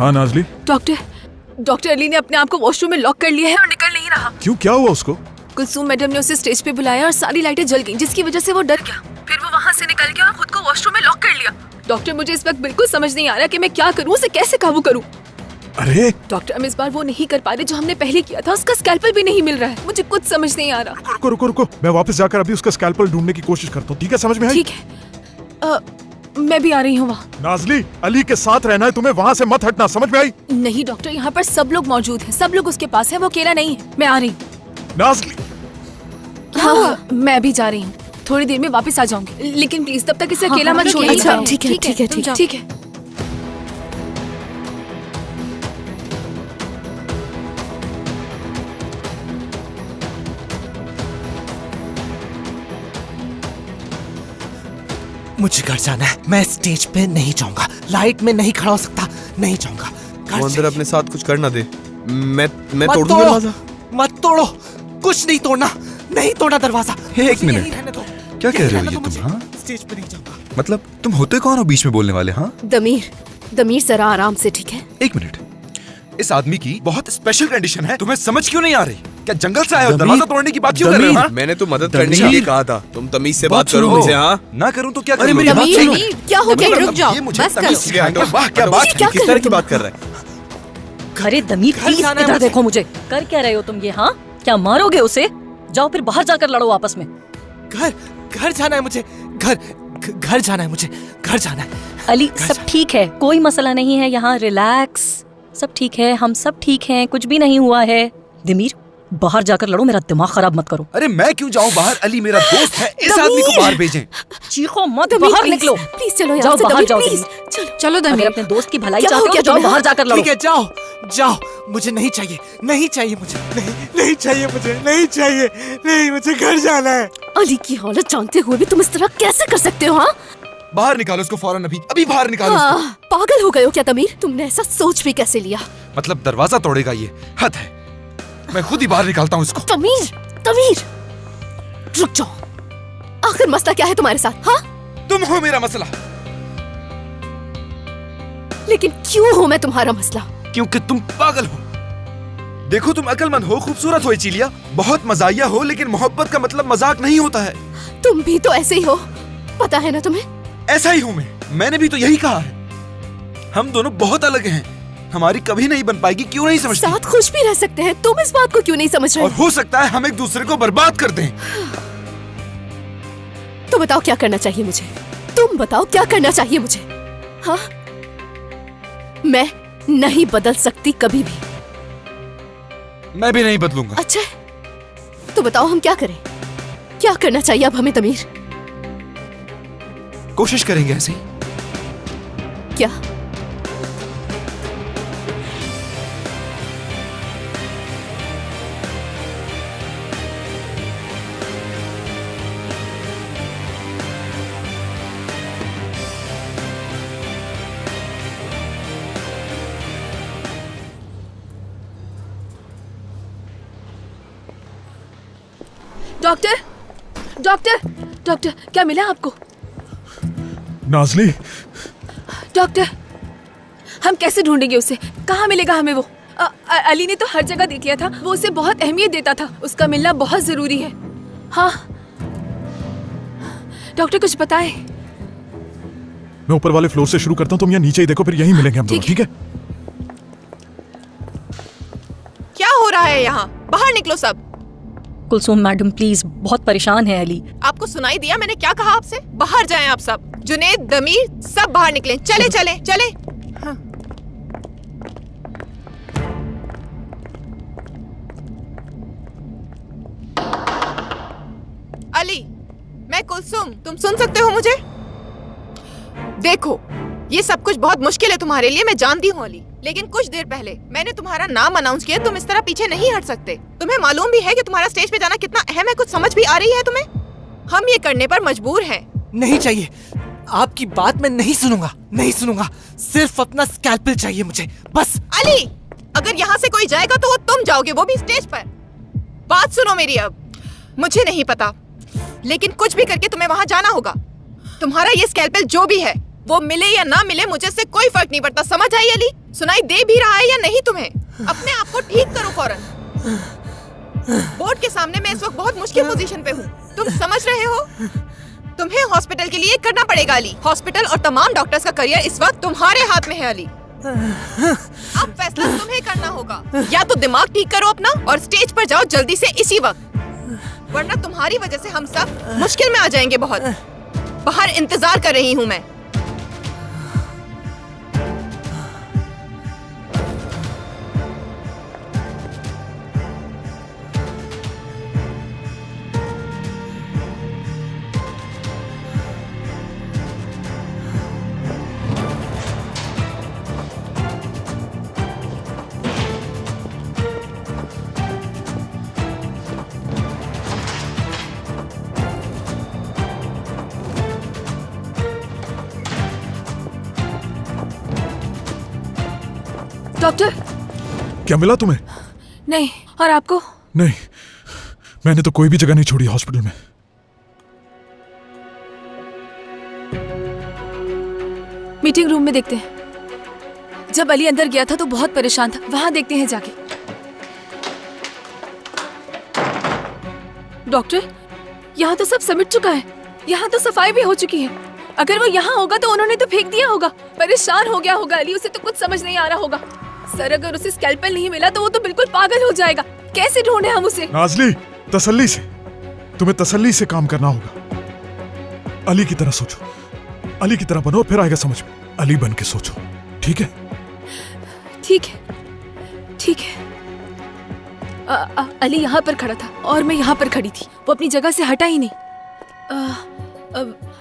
हाँ नाजली, डॉक्टर अली ने अपने आप को वॉशरूम में लॉक कर लिया है और निकल नहीं रहा। क्यों, क्या हुआ उसको? कुलसूम मैडम ने उसे स्टेज पे बुलाया और सारी लाइटें जल गईं, जिसकी वजह से वो डर गया। फिर वो वहाँ से निकल गया और खुद को वॉशरूम में लॉक कर लिया। डॉक्टर, मुझे इस वक्त बिल्कुल समझ नहीं आ रहा कि मैं क्या करूँ, उसे कैसे काबू करूँ। अरे डॉक्टर, हम इस बार वो नहीं कर पा रहे जो हमने पहले किया था। उसका स्कैल्पल भी नहीं मिल रहा है, मुझे कुछ समझ नहीं आ रहा। रुको, मैं वापस जाकर अभी उसका स्कैल्पल ढूंढने की कोशिश करता हूँ, ठीक है? समझ में आई? ठीक है, मैं भी आ रही हूँ वहाँ। नाजली, अली के साथ रहना है तुम्हें, वहाँ से मत हटना, समझ में आई? नहीं डॉक्टर, यहाँ पर सब लोग मौजूद हैं, सब लोग उसके पास है, वो अकेला नहीं है। मैं आ रही हूँ। नाजली, हाँ, मैं भी जा रही हूँ, थोड़ी देर में वापस आ जाऊंगी, लेकिन प्लीज तब तक इसे अकेला मत छोड़िए। अच्छा, ठीक है। मुझे घर जाना है, मैं स्टेज पे नहीं जाऊंगा, लाइट में नहीं खड़ा हो सकता, नहीं जाऊंगा। वो अंदर अपने साथ कुछ करना दे, मैं मत तोड़ दूं तोड़ो, दरवाजा। मत तोड़ो, कुछ नहीं तोड़ना, नहीं तोड़ना दरवाजा। एक मिनट, क्या कह रहे हो ये तुम? हाँ, स्टेज पे नहीं जाऊंगा। मतलब तुम होते कौन हो बीच में बोलने वाले? हाँ दमीर जरा आराम से, ठीक है? एक मिनट, इस आदमी की बहुत स्पेशल कंडीशन है, तुम्हें समझ क्यों नहीं आ रही? क्या जंगल से आए हो, दरवाजा तोड़ने की बात क्यों कर रहे हो? हाँ? मैंने तो मदद करने के लिए कहा था, तुम तमीज से बात करो मुझे। हाँ, ना करूं तो क्या अरे करूं? मेरी बात सुनो। क्या हो गया? रुक जाओ, बस करो। वाह, क्या बात है, किस तरह की बात कर रहे हैं? अरे दमीर प्लीज इधर देखो मुझे, कर क्या रहे हो तुम ये? हाँ, क्या मारोगे उसे? जाओ फिर बाहर जाकर लड़ो आपस में। घर जाना है मुझे, घर जाना है मुझे, घर जाना है। अली, सब ठीक है, कोई मसला नहीं है यहाँ, रिलैक्स, सब ठीक है, हम सब ठीक हैं, कुछ भी नहीं हुआ है। दमीर, बाहर जाकर लड़ो, मेरा दिमाग खराब मत करो। अरे मैं क्यों जाऊं बाहर? अली मेरा दोस्त है, इस आदमी को बाहर भेजें। चीखो मत, बाहर निकलो प्लीज। चलो जाओ, बाहर जाओ, चलो अगर अपने दोस्त की भलाई चाहते हो तो जाओ बाहर जाकर लड़ो। ठीक है, जाओ, मुझे नहीं चाहिए, नहीं चाहिए मुझे, नहीं चाहिए मुझे, नहीं चाहिए, नहीं, मुझे घर जाना है। अली की हालत जानते हुए भी तुम इस तरह कैसे कर सकते हो? हाँ, बाहर निकालो इसको फौरन, अभी बाहर निकालो इसको। पागल हो गए हो क्या दमीर? तुमने ऐसा सोच भी कैसे लिया? मतलब दरवाजा तोड़ेगा ये? हद है, मैं खुद ही बाहर निकालता हूँ इसको। दमीर, रुक जाओ, आखिर मसला क्या है तुम्हारे साथ? हाँ, तुम हो मेरा मसला। लेकिन क्यों हो मैं तुम्हारा मसला? क्योंकि तुम पागल हो। देखो, तुम अक्लमंद हो, खूबसूरत हो चिलिया, बहुत मजाहिया हो, लेकिन मोहब्बत का मतलब मजाक नहीं होता है। तुम भी तो ऐसे ही हो, पता है ना तुम्हें? ऐसा ही हूँ मैंने भी तो यही कहा है। हम दोनों बहुत अलग हैं, हमारी कभी नहीं बन पाएगी, क्यों नहीं समझती? साथ खुश भी रह सकते हैं, तुम इस बात को क्यों नहीं समझ रहे? और हो सकता है हम एक दूसरे को बर्बाद कर दें। तो बताओ क्या करना चाहिए मुझे? तुम बताओ क्या करना चाहिए मुझे? हाँ, मैं नहीं बदल सकती कभी भी। मैं भी नहीं बदलूंगा। अच्छा, तो बताओ हम क्या करें? क्या करना चाहिए अब हमें दमीर? कोशिश करेंगे ऐसे ही। क्या? डॉक्टर, क्या मिला आपको? नाजली, डॉक्टर, हम कैसे ढूंढेंगे उसे? कहाँ मिलेगा हमें वो? अली ने तो हर जगह देख लिया था, वो उसे बहुत अहमियत देता था, उसका मिलना बहुत जरूरी है। हाँ डॉक्टर, कुछ बताएं। मैं ऊपर वाले फ्लोर से शुरू करता हूँ, तुम यहाँ नीचे ही देखो, फिर यहीं मिलेंगे हम दोनों, ठीक है? क्या हो रहा है यहाँ? बाहर निकलो सब। कुलसूम मैडम प्लीज, बहुत परेशान है अली। आपको सुनाई दिया मैंने क्या कहा आपसे? बाहर जाएं आप सब। जुनैद, दमीर, सब बाहर निकलें। चले। हाँ। अली, मैं कुलसूम, तुम सुन सकते हो मुझे? देखो, ये सब कुछ बहुत मुश्किल है तुम्हारे लिए, मैं जानती हूँ अली, लेकिन कुछ देर पहले मैंने तुम्हारा नाम अनाउंस किया, तुम इस तरह पीछे नहीं हट सकते। तुम्हें मालूम भी है कि तुम्हारा स्टेज पे जाना कितना अहम है, कुछ समझ भी आ रही है तुम्हें? हम ये करने पर मजबूर हैं। नहीं चाहिए, आपकी बात मैं नहीं सुनूंगा, सिर्फ अपना स्कैल्पेल चाहिए मुझे, बस। अली, अगर यहाँ से कोई जाएगा तो वो तुम जाओगे, वो भी स्टेज पर। बात सुनो मेरी अब, मुझे नहीं पता, लेकिन कुछ भी करके तुम्हें वहाँ जाना होगा। तुम्हारा ये स्कैल्पेल जो भी है, वो मिले या ना मिले, मुझे से कोई फर्क नहीं पड़ता, समझ आई अली? सुनाई दे भी रहा है या नहीं तुम्हें? अपने आप को ठीक करो फौरन। बोर्ड के सामने मैं इस वक्त बहुत मुश्किल पोजीशन पे हूँ। तुम समझ रहे हो? तुम्हें हॉस्पिटल के लिए करना पड़ेगा अली। हॉस्पिटल और तमाम डॉक्टर्स का करियर इस वक्त तुम्हारे हाथ में है अली। अब फैसला तुम्हें करना होगा। या तो दिमाग ठीक करो अपना और स्टेज पर जाओ जल्दी से इसी वक्त, वरना तुम्हारी वजह से हम सब मुश्किल में आ जाएंगे बहुत। बाहर इंतजार कर रही हूँ मैं। डॉक्टर, क्या मिला तुम्हें? नहीं। और आपको? नहीं, मैंने तो कोई भी जगह नहीं छोड़ी हॉस्पिटल में। मीटिंग रूम में देखते हैं। जब अली अंदर गया था तो बहुत परेशान था, वहां देखते हैं जाके। डॉक्टर, यहाँ तो सब समेट चुका है, यहाँ तो सफाई भी हो चुकी है। अगर वो यहाँ होगा तो उन्होंने तो फेंक दिया होगा। परेशान हो गया होगा अली, उसे तो कुछ समझ नहीं आ रहा होगा। सर, अगर उसे स्कैल्पेल नहीं मिला तो वो तो बिल्कुल पागल हो जाएगा। कैसे ढूंढे हम उसे? नाज़ली, तसल्ली से, तुम्हें तसल्ली से काम करना होगा। अली की तरह सोचो, अली की तरह बनो, फिर आएगा समझ में। अली बन के सोचो, ठीक है? ठीक है, ठीक है। अली यहाँ पर खड़ा था और मैं यहाँ पर खड़ी थी। वो अपनी जगह से हटा ही नहीं।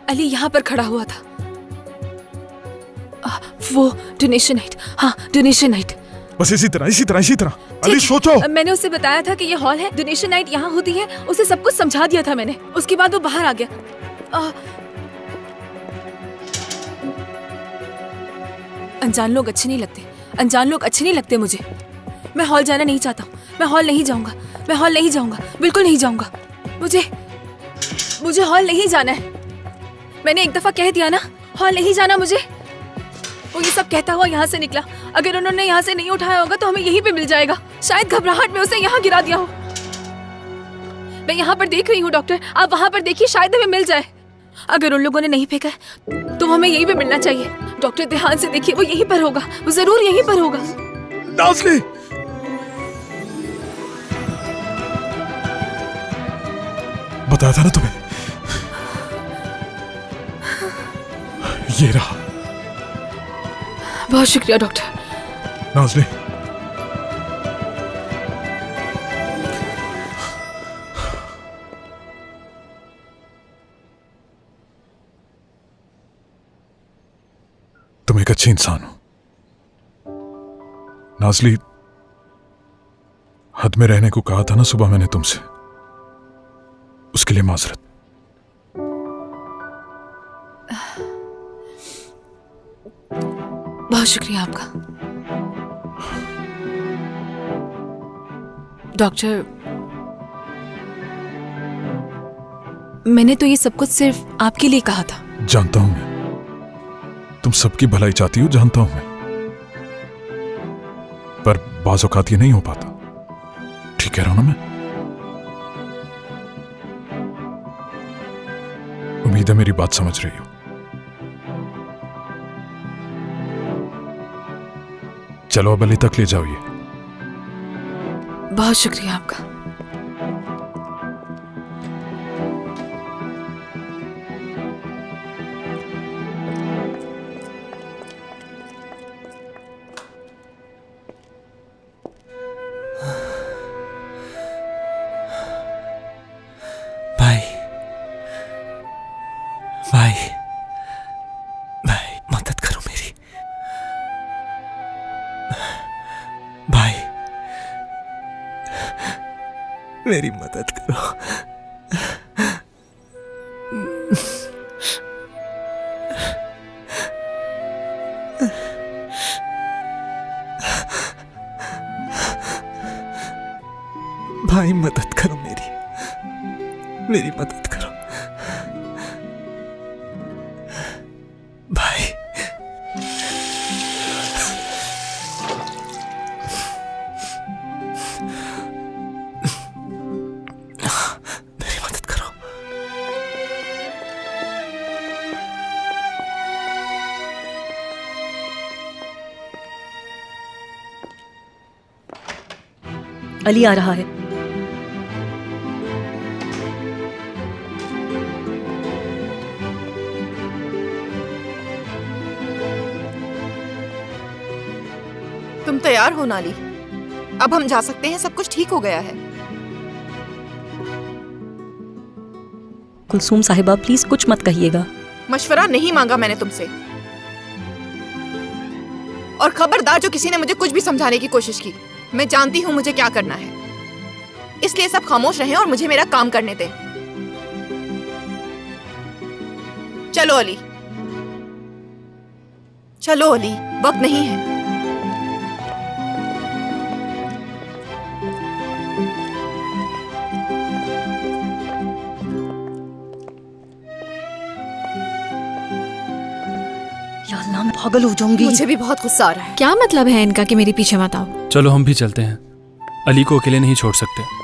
अली यहाँ पर खड़ा हुआ था। वो डोनेशन नाइट, हाँ डोनेशन नाइट। बस इसी तरह, इसी तरह, इसी तरह। अली सोचो। मैंने उसे बताया था कि ये हॉल है, डोनेशन नाइट यहाँ होती है। उसे सब कुछ समझा दिया था मैंने। उसके बाद वो बाहर आ गया। अनजान लोग अच्छे नहीं लगते, अनजान लोग अच्छे नहीं लगते मुझे। मैं हॉल जाना नहीं चाहता हूँ। मैं हॉल नहीं जाऊंगा, मैं हॉल नहीं जाऊंगा, बिल्कुल नहीं जाऊंगा। मुझे हॉल नहीं जाना है। मैंने एक दफा कह दिया ना, हॉल नहीं जाना मुझे। वो ये सब कहता हुआ यहाँ से निकला। अगर उन्होंने यहाँ से नहीं उठाया होगा तो हमें यहीं पे मिल जाएगा। शायद घबराहट में उसे यहाँ गिरा दिया हो। मैं यहाँ पर देख रही हूँ डॉक्टर, आप वहाँ पर देखिए, शायद हमें मिल जाए। अगर उन लोगों ने नहीं फेंका है तो हमें यहीं पे मिलना चाहिए। डॉक्टर ध्यान से देखिए, वो यहीं पर होगा, वो जरूर यहीं पर होगा। नाज़ली, बताया था ना तुम्हें। ये रहा। बहुत शुक्रिया डॉक्टर। नाज़ली, तुम एक अच्छी इंसान हो। नाज़ली, हद में रहने को कहा था ना सुबह मैंने तुमसे, उसके लिए माजरत। बहुत शुक्रिया आपका डॉक्टर। मैंने तो ये सब कुछ सिर्फ आपके लिए कहा था। जानता हूं मैं, तुम सबकी भलाई चाहती हो, जानता हूं मैं, पर बाज़ औक़ात ये नहीं हो पाता। ठीक कह रहा हूं ना मैं? उम्मीद है मेरी बात समझ रही हो। चलो अब अली तक ले जाओ। ये बहुत शुक्रिया आपका। भाई, भाई, भाई, मदद करो मेरी। भाई, मेरी मदद करो। भाई, मदद करो मेरी मदद करो भाई। अली आ रहा है। तुम तैयार हो नाली? अब हम जा सकते हैं, सब कुछ ठीक हो गया है। कुलसूम साहिबा प्लीज कुछ मत कहिएगा। मशवरा नहीं मांगा मैंने तुमसे। और खबरदार जो किसी ने मुझे कुछ भी समझाने की कोशिश की। मैं जानती हूं मुझे क्या करना है, इसलिए सब खामोश रहें और मुझे मेरा काम करने दें। चलो अली, चलो अली, वक्त नहीं है। मैं पागल हो जाऊंगी। मुझे भी बहुत गुस्सा आ रहा है। क्या मतलब है इनका कि मेरे पीछे मत आओ? चलो हम भी चलते हैं, अली को अकेले नहीं छोड़ सकते।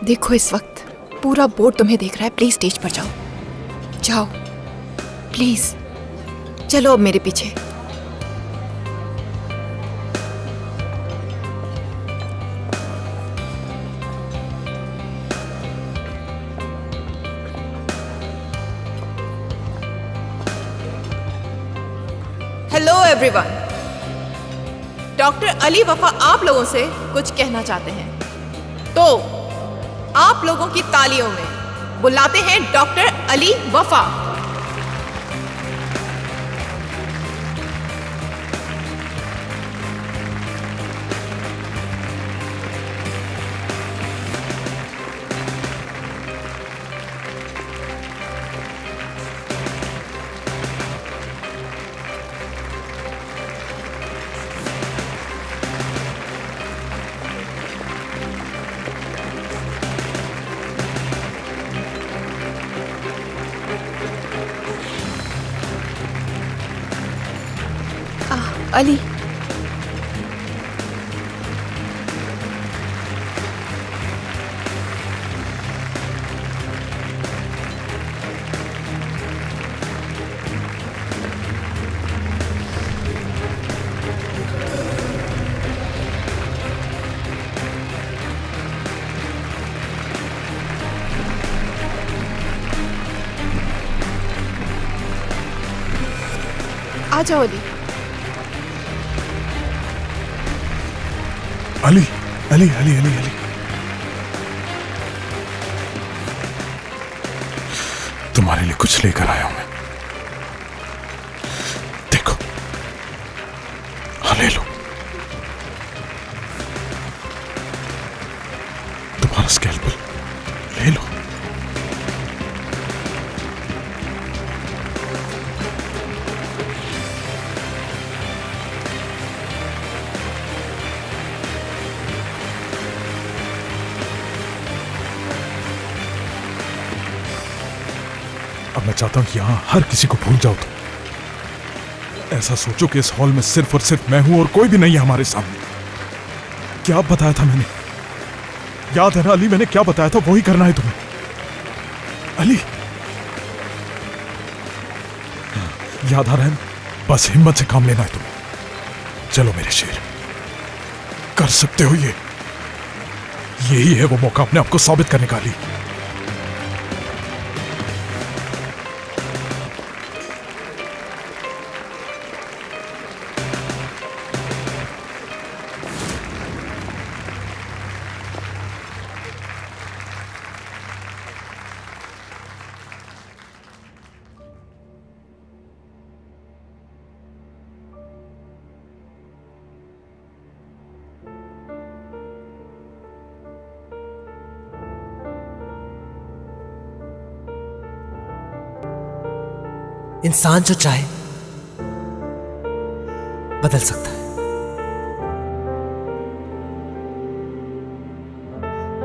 देखो इस वक्त पूरा बोर्ड तुम्हें देख रहा है। प्लीज स्टेज पर जाओ, जाओ प्लीज। चलो अब मेरे पीछे। हेलो एवरीवन, डॉक्टर अली वफा आप लोगों से कुछ कहना चाहते हैं, तो आप लोगों की तालियों में बुलाते हैं डॉक्टर अली वफा। अली, आ जाओ अली। अली अली अली अली अली, तुम्हारे लिए कुछ लेकर आया हूं मैं। देखो, हाँ ले लो। तुम्हारा स्कैल्पल ले लो। अब मैं चाहता हूं कि यहां हर किसी को भूल जाओ। तुम ऐसा सोचो कि इस हॉल में सिर्फ और सिर्फ मैं हूं और कोई भी नहीं है हमारे सामने। क्या बताया था मैंने? याद है ना अली, मैंने क्या बताया था वही करना है तुम्हें। अली, याद आ रहा है? बस हिम्मत से काम लेना है तुम्हें। चलो मेरे शेर, कर सकते हो ये। यही है वो मौका अपने आपको साबित करने का। अली, इंसान जो चाहे बदल सकता है।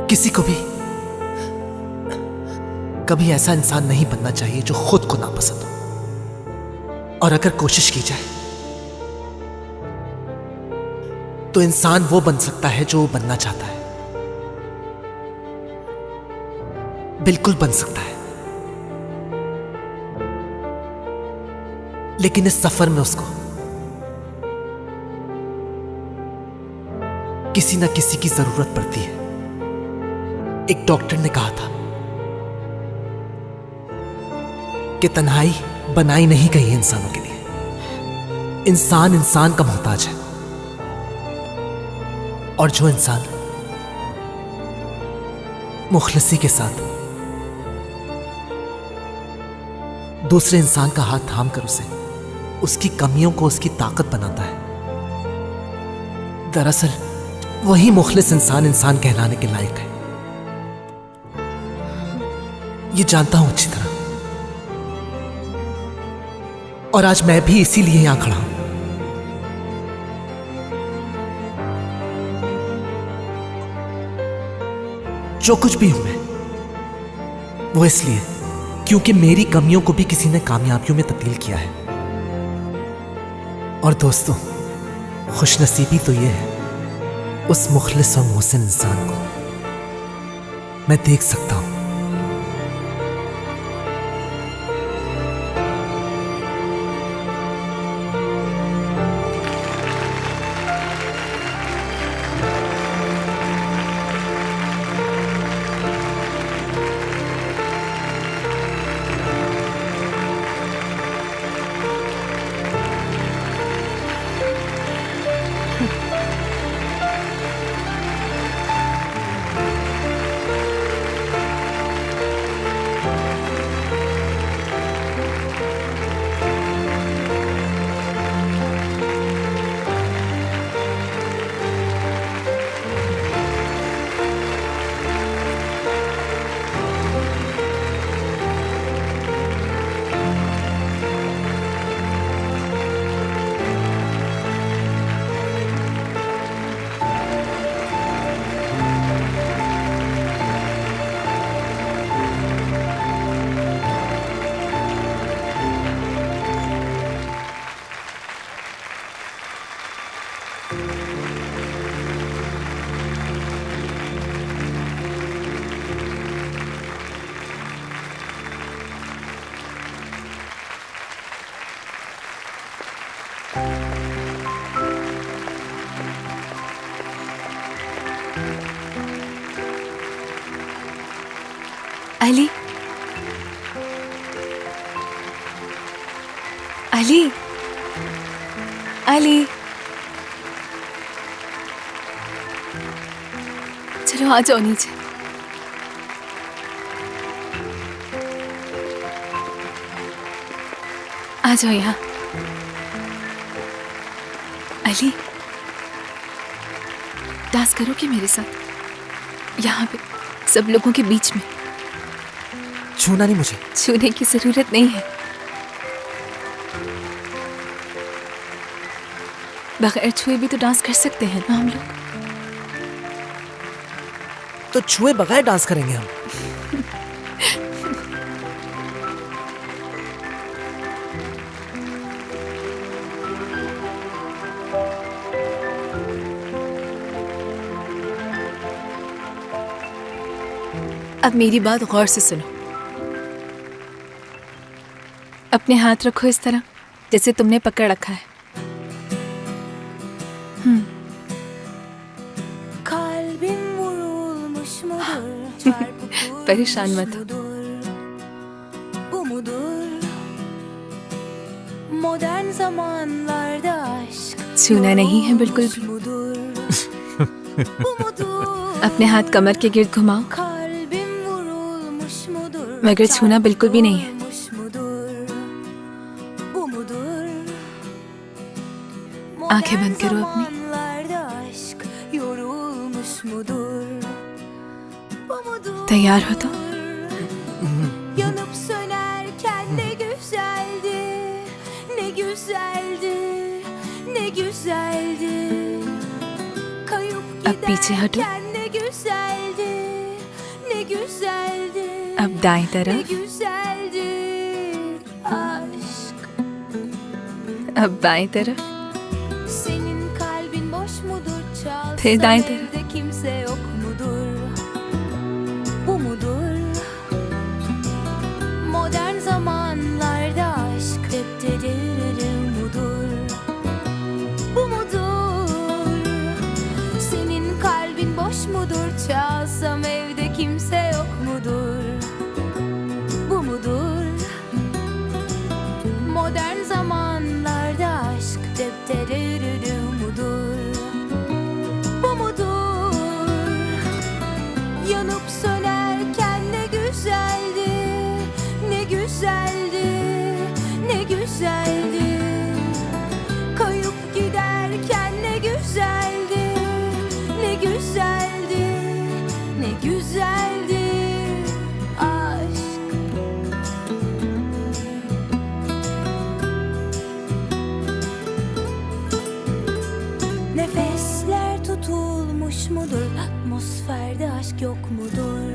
किसी को भी कभी ऐसा इंसान नहीं बनना चाहिए जो खुद को नापसंद हो। और अगर कोशिश की जाए तो इंसान वो बन सकता है जो वो बनना चाहता है। बिल्कुल बन सकता है। लेकिन इस सफर में उसको किसी ना किसी की जरूरत पड़ती है। एक डॉक्टर ने कहा था कि तन्हाई बनाई नहीं गई है इंसानों के लिए। इंसान इंसान का मोहताज है। और जो इंसान मुखलिसी के साथ दूसरे इंसान का हाथ थाम कर उसे उसकी कमियों को उसकी ताकत बनाता है, दरअसल वही मुखलिस इंसान इंसान कहलाने के लायक है। ये जानता हूं अच्छी तरह। और आज मैं भी इसीलिए यहां खड़ा हूं। जो कुछ भी हूं मैं, वो इसलिए क्योंकि मेरी कमियों को भी किसी ने कामयाबियों में तब्दील किया है। और दोस्तों, खुशनसीबी तो ये है, उस मुखलिस और मोहसिन इंसान को मैं देख सकता हूं। अली, अली, अली, चलो आ जाओ नीचे। आ जाओ यहाँ। अली, डांस करोगे मेरे साथ यहाँ पे सब लोगों के बीच में? छूना नहीं मुझे। छूने की जरूरत नहीं है। बगैर छुए भी तो डांस कर सकते हैं ना हम लोग। तो छुए बगैर डांस करेंगे हम। अब मेरी बात गौर से सुनो। अपने हाथ रखो इस तरह जैसे तुमने पकड़ रखा है। परेशान मत हो। छूना नहीं है बिल्कुल भी। अपने हाथ कमर के गिर्द घुमाओ, मगर छूना बिल्कुल भी नहीं है। आंखें बंद करो अपनी। तैयार हो तो? Yanıp sönerken ne güzeldi, ne güzeldi, ne güzeldi. Kayıp अब पीछे हटो। giderken ne güzeldi, ne güzeldi. अब दाएं तरफ, ne güzeldir aşk. अब बाएं तरफ, Senin kalbin boş mudur, çalsam फिर दाएं तरफ, evde kimse yok mudur? Bu mudur? Modern zamanlarda aşk deptedir mudur? Bu mudur? Senin kalbin boş mudur, çalsam evde kimse yok mudur? Bu mudur? Modern zamanlarda aşk depterir mudur? Bu mudur? Yanıp sönerken ne güzeldi, ne güzeldi, ne güzeldi. Kayıp giderken ne güzeldi, ne güzeldi, ne güzeldi aşk. Nefesler tutulmuş mudur? Atmosferde aşk yok mudur?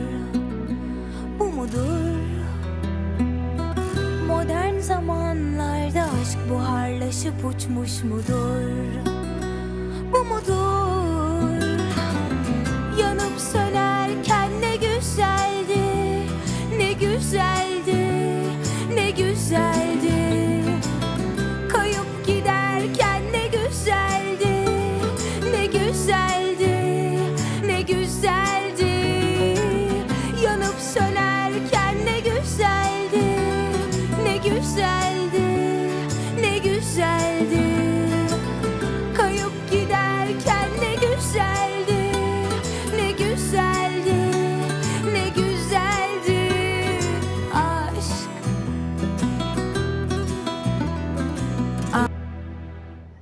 Bu mudur? Modern zamanlarda aşk buharlaşıp uçmuş mudur? Bu mudur? Yanıp sönerken ne güzeldi, ne güzeldi, ne güzeldi. Kayıp giderken ne güzeldi, ne güzeldi, ne güzeldi. Yanıp sönerken ne güzeldi, ne güzeldi, ne güzeldi. Kayıp giderken ne güzeldi, ne güzeldi, ne güzeldi aşk.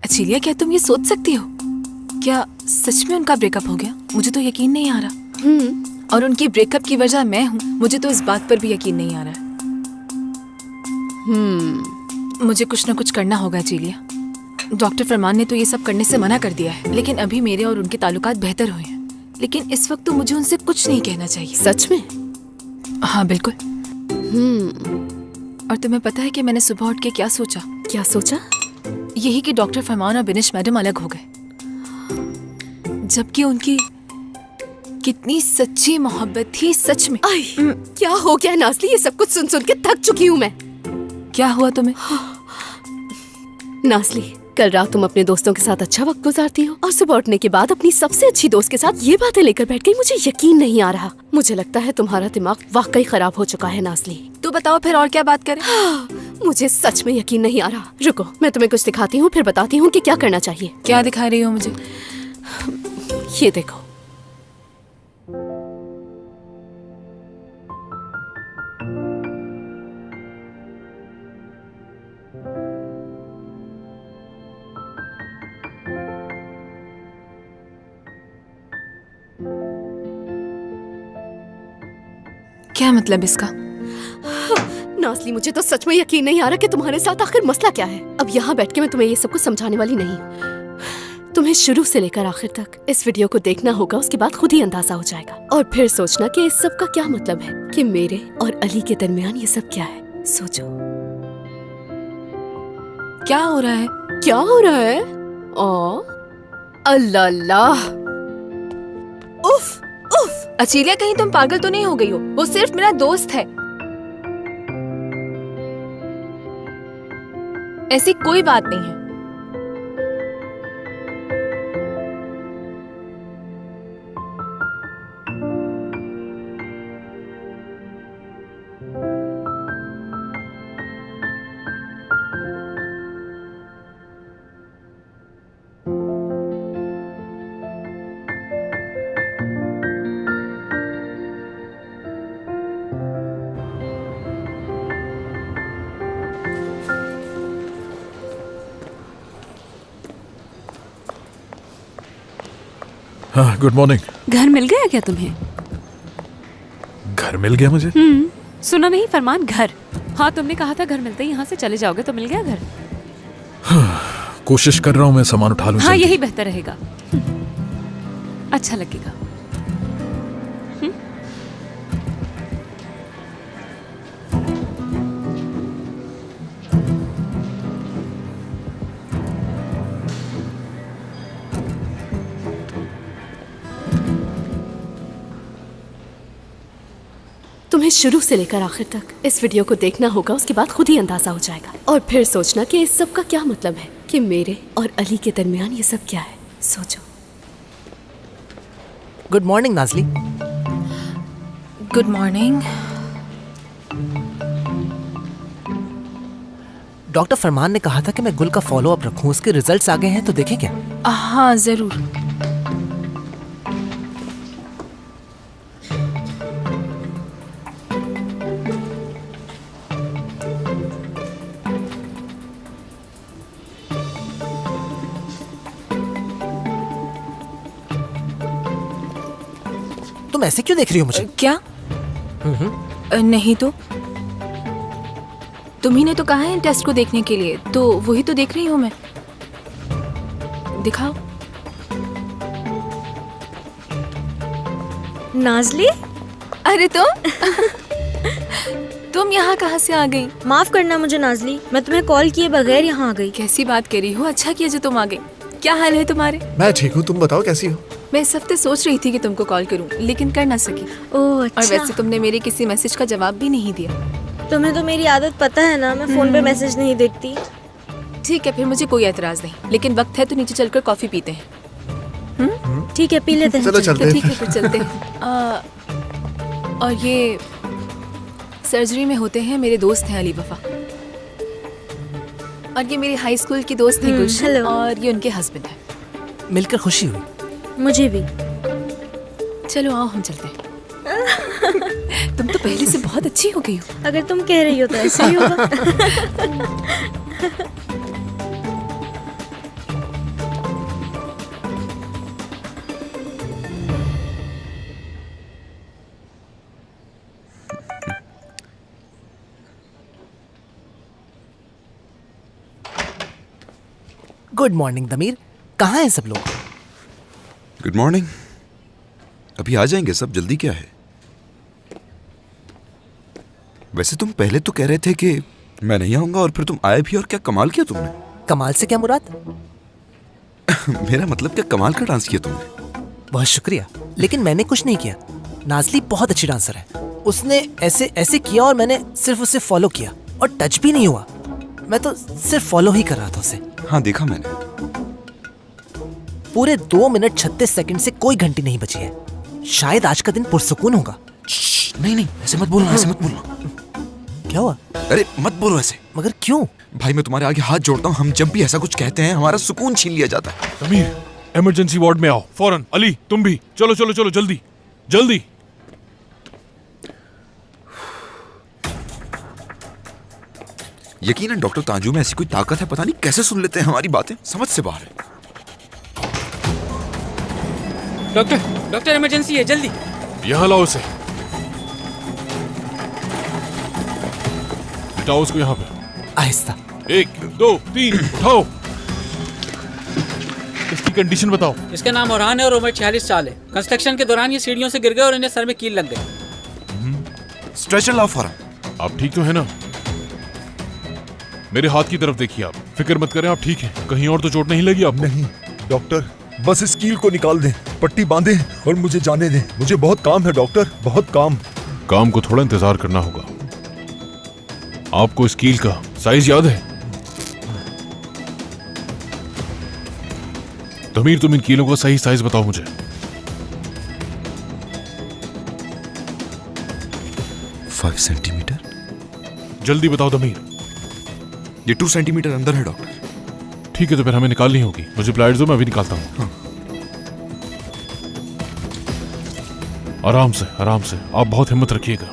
अचीलिया, क्या तुम ये सोच सकती हो? क्या सच में उनका ब्रेकअप हो गया? मुझे तो यकीन नहीं आ रहा। और उनकी ब्रेकअप की वजह मैं हूँ, मुझे तो इस बात पर भी यकीन नहीं आ रहा है। मुझे कुछ ना कुछ करना होगा अचीलिया। डॉक्टर फरमान ने तो ये सब करने से मना कर दिया है, लेकिन अभी मेरे और उनके ताल्लुकात बेहतर हुए हैं। लेकिन इस वक्त तो मुझे उनसे कुछ नहीं कहना चाहिए। सच में? हाँ बिल्कुल। और तुम्हें पता है कि मैंने सुबह उठ के क्या सोचा? क्या सोचा? यही कि डॉक्टर फरमान और बिनिश मैडम अलग हो गए, जबकि उनकी कितनी सच्ची मोहब्बत थी। सच में। क्या हो गया नाज़ली? ये सब कुछ सुन सुन के थक चुकी हूँ मैं। क्या हुआ तुम्हें? नाज़ली, कल रात तुम अपने दोस्तों के साथ अच्छा वक्त गुजारती हो और सुबह उठने के बाद अपनी सबसे अच्छी दोस्त के साथ ये बातें लेकर बैठ गई। मुझे यकीन नहीं आ रहा। मुझे लगता है तुम्हारा दिमाग वाकई खराब हो चुका है नाज़ली। तो बताओ फिर और क्या बात करें? मुझे सच में यकीन नहीं आ रहा। रुको, मैं तुम्हें कुछ दिखाती हूँ, फिर बताती हूँ कि क्या करना चाहिए। क्या दिखा रही हो मुझे? ये देखो। क्या मतलब इसका? नाज़ली, मुझे तो सच में यकीन नहीं आ रहा कि तुम्हारे साथ आखिर मसला क्या है। अब यहाँ बैठ के मैं तुम्हें ये सब कुछ समझाने वाली नहीं हूँ। तुम्हें शुरू से लेकर आखिर तक इस वीडियो को देखना होगा, उसके बाद खुद ही अंदाजा हो जाएगा। और फिर सोचना कि इस सब का क्या मतलब है, कि मेरे और अली के दरमियान ये सब क्या है। सोचो क्या हो रहा है? क्या हो रहा है? अल्लाह अल्लाह, उफ उफ। अचीलिया, कहीं तुम पागल तो नहीं हो गई हो? वो सिर्फ मेरा दोस्त है, ऐसी कोई बात नहीं है। हाँ, गुड मॉर्निंग। घर मिल गया क्या तुम्हें? घर मिल गया मुझे? सुना नहीं फरमान, घर। हाँ, तुमने कहा था घर मिलते ही यहाँ से चले जाओगे, तो मिल गया घर। कोशिश कर रहा हूँ मैं सामान उठा लूँ। हाँ, यही बेहतर रहेगा, अच्छा लगेगा। शुरू से लेकर आखिर तक इस वीडियो को देखना होगा, उसके बाद खुद ही अंदाजा हो जाएगा। और फिर सोचना कि इस सब का क्या मतलब है, कि मेरे और अली के दरमियान ये सब क्या है। सोचो। Good morning Nazli. Good morning. Doctor Farman ने कहा था कि मैं गुल का फॉलो अप रखूं। उसके रिजल्ट्स आ गए हैं तो देखें क्या? हाँ जरूर। तुम ऐसे क्यों देख रही हो मुझे? क्या? नहीं तो तुम्ही ने तो कहा है टेस्ट को देखने के लिए, तो वही तो देख रही हूँ मैं। दिखाओ। नाज़ली? अरे तुम यहाँ कहाँ से आ गई? माफ करना मुझे नाज़ली, मैं तुम्हें कॉल किए बगैर यहाँ आ गई। कैसी बात कर रही हो? अच्छा किया जो तुम आ गई। क्या हाल है तुम्हारे? मैं ठीक हूँ, तुम बताओ कैसी हो? मैं इस हफ्ते सोच रही थी कि तुमको कॉल करूं, लेकिन कर ना सकी। ओह अच्छा। और वैसे तुमने मेरे किसी मैसेज का जवाब भी नहीं दिया। तुम्हें तो मेरी आदत पता है ना, मैं फोन पे मैसेज नहीं देखती। ठीक है, फिर मुझे कोई एतराज नहीं, लेकिन वक्त है तो नीचे चलकर कॉफी पीते हैं। ठीक है, पी लेते हैं। चलो चलते हैं। ठीक है, फिर चलते हैं। और ये सर्जरी में होते हैं मेरे दोस्त हैं अली वफा, और ये मेरी हाई स्कूल की दोस्त है गुलशन, और ये उनके हस्बैंड है। मिलकर खुशी हुई। मुझे भी। चलो आओ हम चलते हैं। तुम तो पहले से बहुत अच्छी हो गई हो। अगर तुम कह रही हो तो ऐसे ही होगा। गुड मॉर्निंग दमीर, कहाँ हैं सब लोग? Good morning. अभी आ जाएंगे सब, जल्दी क्या है? वैसे तुम पहले तो कह रहे थे कि मैं नहीं आऊंगा, और फिर तुम आए भी, और क्या कमाल किया तुमने। कमाल से क्या मुराद? मेरा मतलब क्या कमाल का डांस किया तुमने। बहुत शुक्रिया, लेकिन मैंने कुछ नहीं किया। नाज़ली बहुत अच्छी डांसर है। उसने ऐसे ऐसे किया और मैंने सिर्फ उसे फॉलो किया, और टच भी नहीं हुआ। मैं तो सिर्फ फॉलो ही कर रहा था उसे। हाँ देखा मैंने। पूरे 2 मिनट 36 सेकंड से कोई घंटी नहीं बची है। शायद आज का दिन पुरसुकून होगा। नहीं नहीं, ऐसे मत बोलना, ऐसे मत बोलना। क्या हुआ? अरे मत बोलो ऐसे। मगर क्यों? भाई मैं तुम्हारे आगे हाथ जोड़ता हूँ, हम जब भी ऐसा कुछ कहते हैं हमारा सुकून छीन लिया जाता है। तमीर, इमरजेंसी वार्ड में आओ फौरन। अली तुम भी चलो चलो चलो, जल्दी जल्दी। यकीनन डॉक्टर तांजू में ऐसी कोई ताकत है, पता नहीं कैसे सुन लेते हैं हमारी बातें, समझ से बाहर है। डॉक्टर इमरजेंसी है, जल्दी यहाँ लाओ उसे। बिठाओ उसको यहाँ पे। आहिस्ता। 1 2 3 उठाओ। इसकी कंडीशन बताओ। इसका नाम ओरहान है और उम्र 46 साल है। कंस्ट्रक्शन के दौरान ये सीढ़ियों से गिर गए और इन्हें सर में कील लग गई। स्ट्रेचर लाओ फौरन। आप ठीक तो है ना? मेरे हाथ की तरफ देखिए, आप फिक्र मत करें, आप ठीक हैं। कहीं और तो चोट नहीं लगी आपको? नहीं डॉक्टर, बस इस कील को निकाल दें, पट्टी बांधें और मुझे जाने दें। मुझे बहुत काम है डॉक्टर, बहुत काम। काम को थोड़ा इंतजार करना होगा। आपको इस कील का साइज याद है? तमीर, तुम इन कीलों का सही साइज बताओ मुझे। 5 सेंटीमीटर। जल्दी बताओ तमीर। ये 2 सेंटीमीटर अंदर है डॉक्टर। ठीक है, तो फिर हमें निकालनी होगी। मुझे प्लाइट्स दो, मैं अभी निकालता हूँ। हाँ। आराम से आराम से, आप बहुत हिम्मत रखिएगा।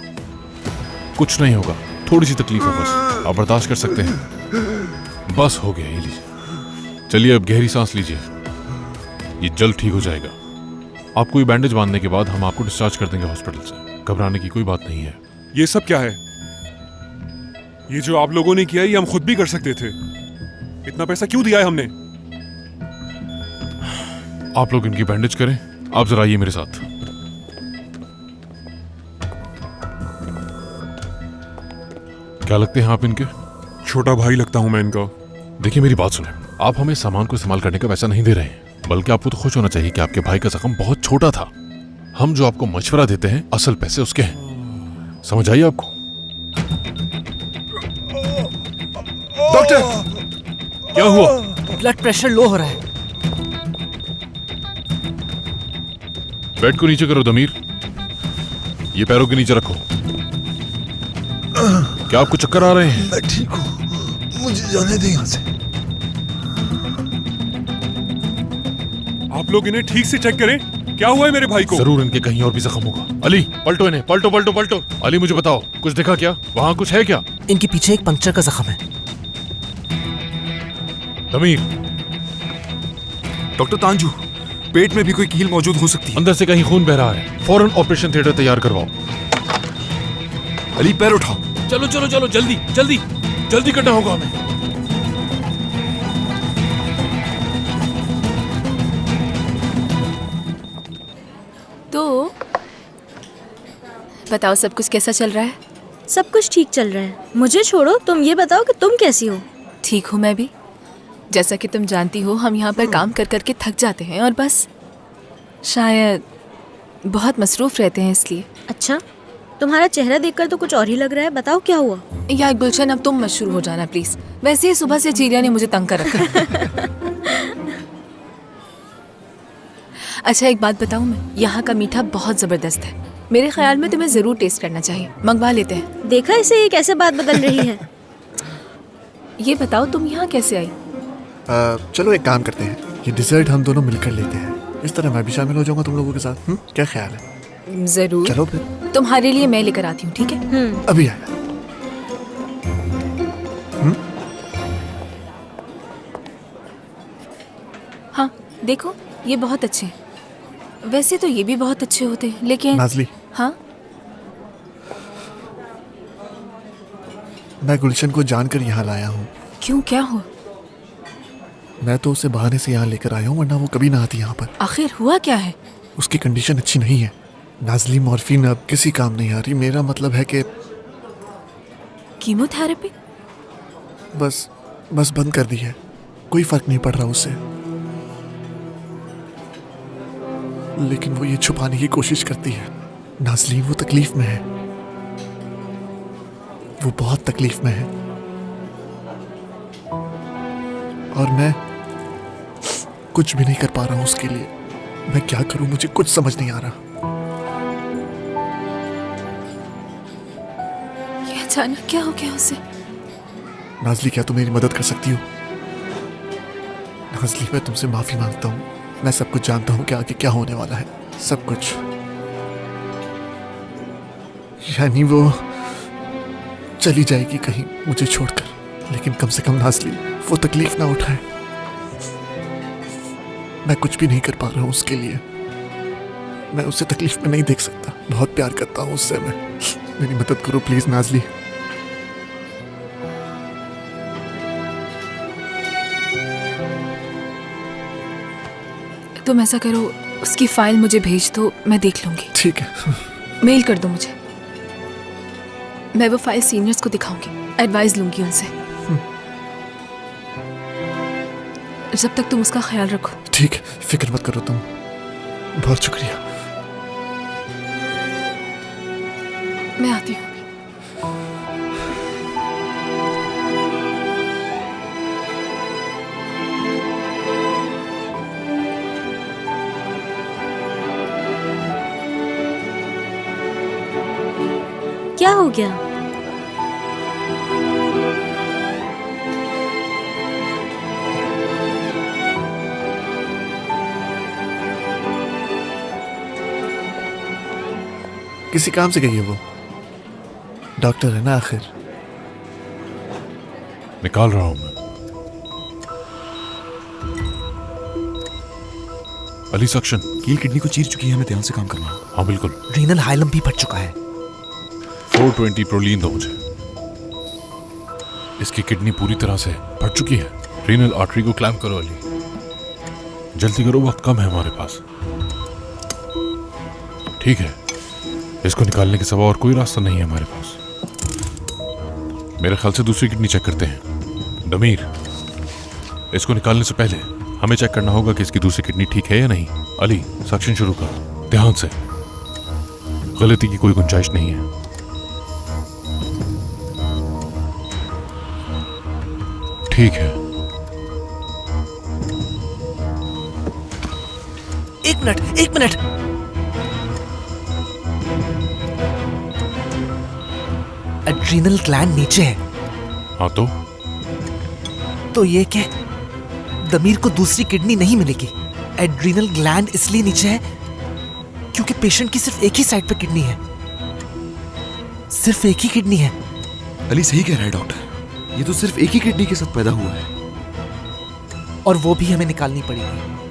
कुछ नहीं होगा, थोड़ी सी तकलीफ है बस, आप बर्दाश्त कर सकते हैं। बस हो गया, ये लीजिए। चलिए अब गहरी सांस लीजिए, ये जल्द ठीक हो जाएगा। आपको ये बैंडेज बांधने के बाद हम आपको डिस्चार्ज कर देंगे हॉस्पिटल से। घबराने की कोई बात नहीं है। ये सब क्या है? ये जो आप लोगों ने किया ये हम खुद भी कर सकते थे। इतना पैसा क्यों दिया है हमने? आप लोग इनकी बैंडेज करें। आप जरा आइए मेरे साथ। क्या लगते हैं आप इनके? छोटा भाई लगता हूं मैं इनका। देखिए मेरी बात सुने, आप हमें सामान को इस्तेमाल करने का पैसा नहीं दे रहे हैं, बल्कि आपको तो खुश होना चाहिए कि आपके भाई का जख्म बहुत छोटा था। हम जो आपको मशवरा देते हैं, असल पैसे उसके हैं। समझ आई आपको? डॉक्टर, क्या हुआ? ब्लड प्रेशर लो हो रहा है। बेड को नीचे करो दमीर, ये पैरों के नीचे रखो। क्या आपको चक्कर आ रहे हैं? मैं ठीक हूँ, मुझे जाने दें यहाँ से। आप लोग इन्हें ठीक से चेक करें, क्या हुआ है मेरे भाई को? जरूर इनके कहीं और भी जख्म होगा। अली पलटो इन्हें, पलटो पलटो पलटो। अली मुझे बताओ, कुछ देखा क्या? वहां कुछ है क्या? इनके पीछे एक पंक्चर का जख्म है। दमीर। डॉक्टर तांजू, पेट में भी कोई कील मौजूद हो सकती है। अंदर से कहीं खून बह रहा है, फौरन ऑपरेशन थिएटर तैयार करवाओ। अली पैर उठाओ। चलो चलो चलो, जल्दी जल्दी जल्दी करना होगा हमें। तो बताओ, सब कुछ कैसा चल रहा है? सब कुछ ठीक चल रहा है। मुझे छोड़ो, तुम ये बताओ कि तुम कैसी हो? ठीक हूँ मैं भी। जैसा कि तुम जानती हो, हम यहाँ पर काम कर कर के थक जाते हैं और बस शायद बहुत मसरूफ रहते हैं इसलिए। अच्छा, तुम्हारा चेहरा देखकर तो कुछ और ही लग रहा है। बताओ क्या हुआ? यार गुलशन, अब तुम मत शुरू हो जाना प्लीज। वैसे ही सुबह से चीरिया ने मुझे तंग कर रखा है। अच्छा एक बात बताऊं, मैं यहाँ का मीठा बहुत जबरदस्त है। मेरे ख्याल में तुम्हें जरूर टेस्ट करना चाहिए। मंगवा लेते हैं। देखा इसे, ये कैसे बात बदल रही है। ये बताओ तुम यहाँ कैसे आई? चलो एक काम करते हैं, ये डिजर्ट हम दोनों मिलकर लेते हैं। इस तरह मैं भी शामिल हो जाऊंगा तुम लोगों के साथ। क्या ख्याल है? जरूर। चलो फिर। तुम्हारे लिए मैं लेकर आती हूँ, ठीक है? अभी आया। हाँ देखो, ये बहुत अच्छे हैं। वैसे तो ये भी बहुत अच्छे होते हैं, लेकिन नाज़ली। हाँ, मैं गुलशन को जानकर यहाँ लाया हूँ। क्यों, क्या हुआ? मैं तो उसे बहाने से यहाँ लेकर आया हूँ, वरना वो कभी ना आती यहाँ पर। आखिर हुआ क्या है? उसकी कंडीशन अच्छी नहीं है। नाज़ली, मॉर्फिन अब किसी काम नहीं आ रही। मेरा मतलब है कि कीमोथेरेपी बस बंद कर दी है। कोई फर्क नहीं पड़ रहा उससे, लेकिन वो ये छुपाने की कोशिश करती है। नाज़ली, वो तकलीफ में है, वो बहुत तकलीफ में है। और मैं कुछ भी नहीं कर पा रहा हूं उसके लिए। मैं क्या करूं, मुझे कुछ समझ नहीं आ रहा। ये अचानक क्या हो गया उसे? नाज़ली, क्या तुम मेरी मदद कर सकती हो? नाज़ली, मैं तुमसे माफी मांगता हूँ। मैं सब कुछ जानता हूँ कि आगे क्या होने वाला है, सब कुछ। यानी वो चली जाएगी कहीं मुझे छोड़कर, लेकिन कम से कम नाज़ली वो तकलीफ ना उठाए। मैं कुछ भी नहीं कर पा रहा हूँ उसके लिए। मैं उसे तकलीफ में नहीं देख सकता। बहुत प्यार करता हूँ उससे मैं। मेरी मदद करो प्लीज नाज़ली। तुम ऐसा करो, उसकी फाइल मुझे भेज दो, मैं देख लूंगी। ठीक है। मेल कर दो मुझे। मैं वो फाइल सीनियर्स को दिखाऊंगी, एडवाइस लूंगी उनसे। जब तक तुम उसका ख्याल रखो। ठीक है, फिक्र मत करो तुम। बहुत शुक्रिया। मैं आती हूँ। क्या हो गया? किसी काम से गई है वो। डॉक्टर है ना आखिर। निकाल रहा हूं मैं। अली सक्शन। कील किडनी को चीर चुकी है, हमें ध्यान से काम करना है। हाँ बिल्कुल। रीनल हाइलम भी फट चुका है। 420 प्रोलीन दो मुझे। इसकी किडनी पूरी तरह से फट चुकी है। रीनल आर्टरी को क्लैम्प करो अली, जल्दी करो, वक्त कम है हमारे पास। ठीक है, इसको निकालने के सिवा और कोई रास्ता नहीं है हमारे पास। मेरे ख्याल से दूसरी किडनी चेक करते हैं। दमीर, इसको निकालने से पहले हमें चेक करना होगा कि इसकी दूसरी किडनी ठीक है या नहीं। अली, सक्शन शुरू कर ध्यान से, गलती की कोई गुंजाइश नहीं है। ठीक है। एक मिनट। एड्रीनल ग्लैंड नीचे है। हाँ तो ये क्या? दमीर को दूसरी किडनी नहीं मिलेगी। एड्रीनल ग्लैंड इसलिए नीचे है क्योंकि पेशेंट की सिर्फ एक ही साइड पर किडनी है। सिर्फ एक ही किडनी है। अली सही कह रहा है डॉक्टर, ये तो सिर्फ एक ही किडनी के साथ पैदा हुआ है। और वो भी हमें निकालनी पड़ेगी।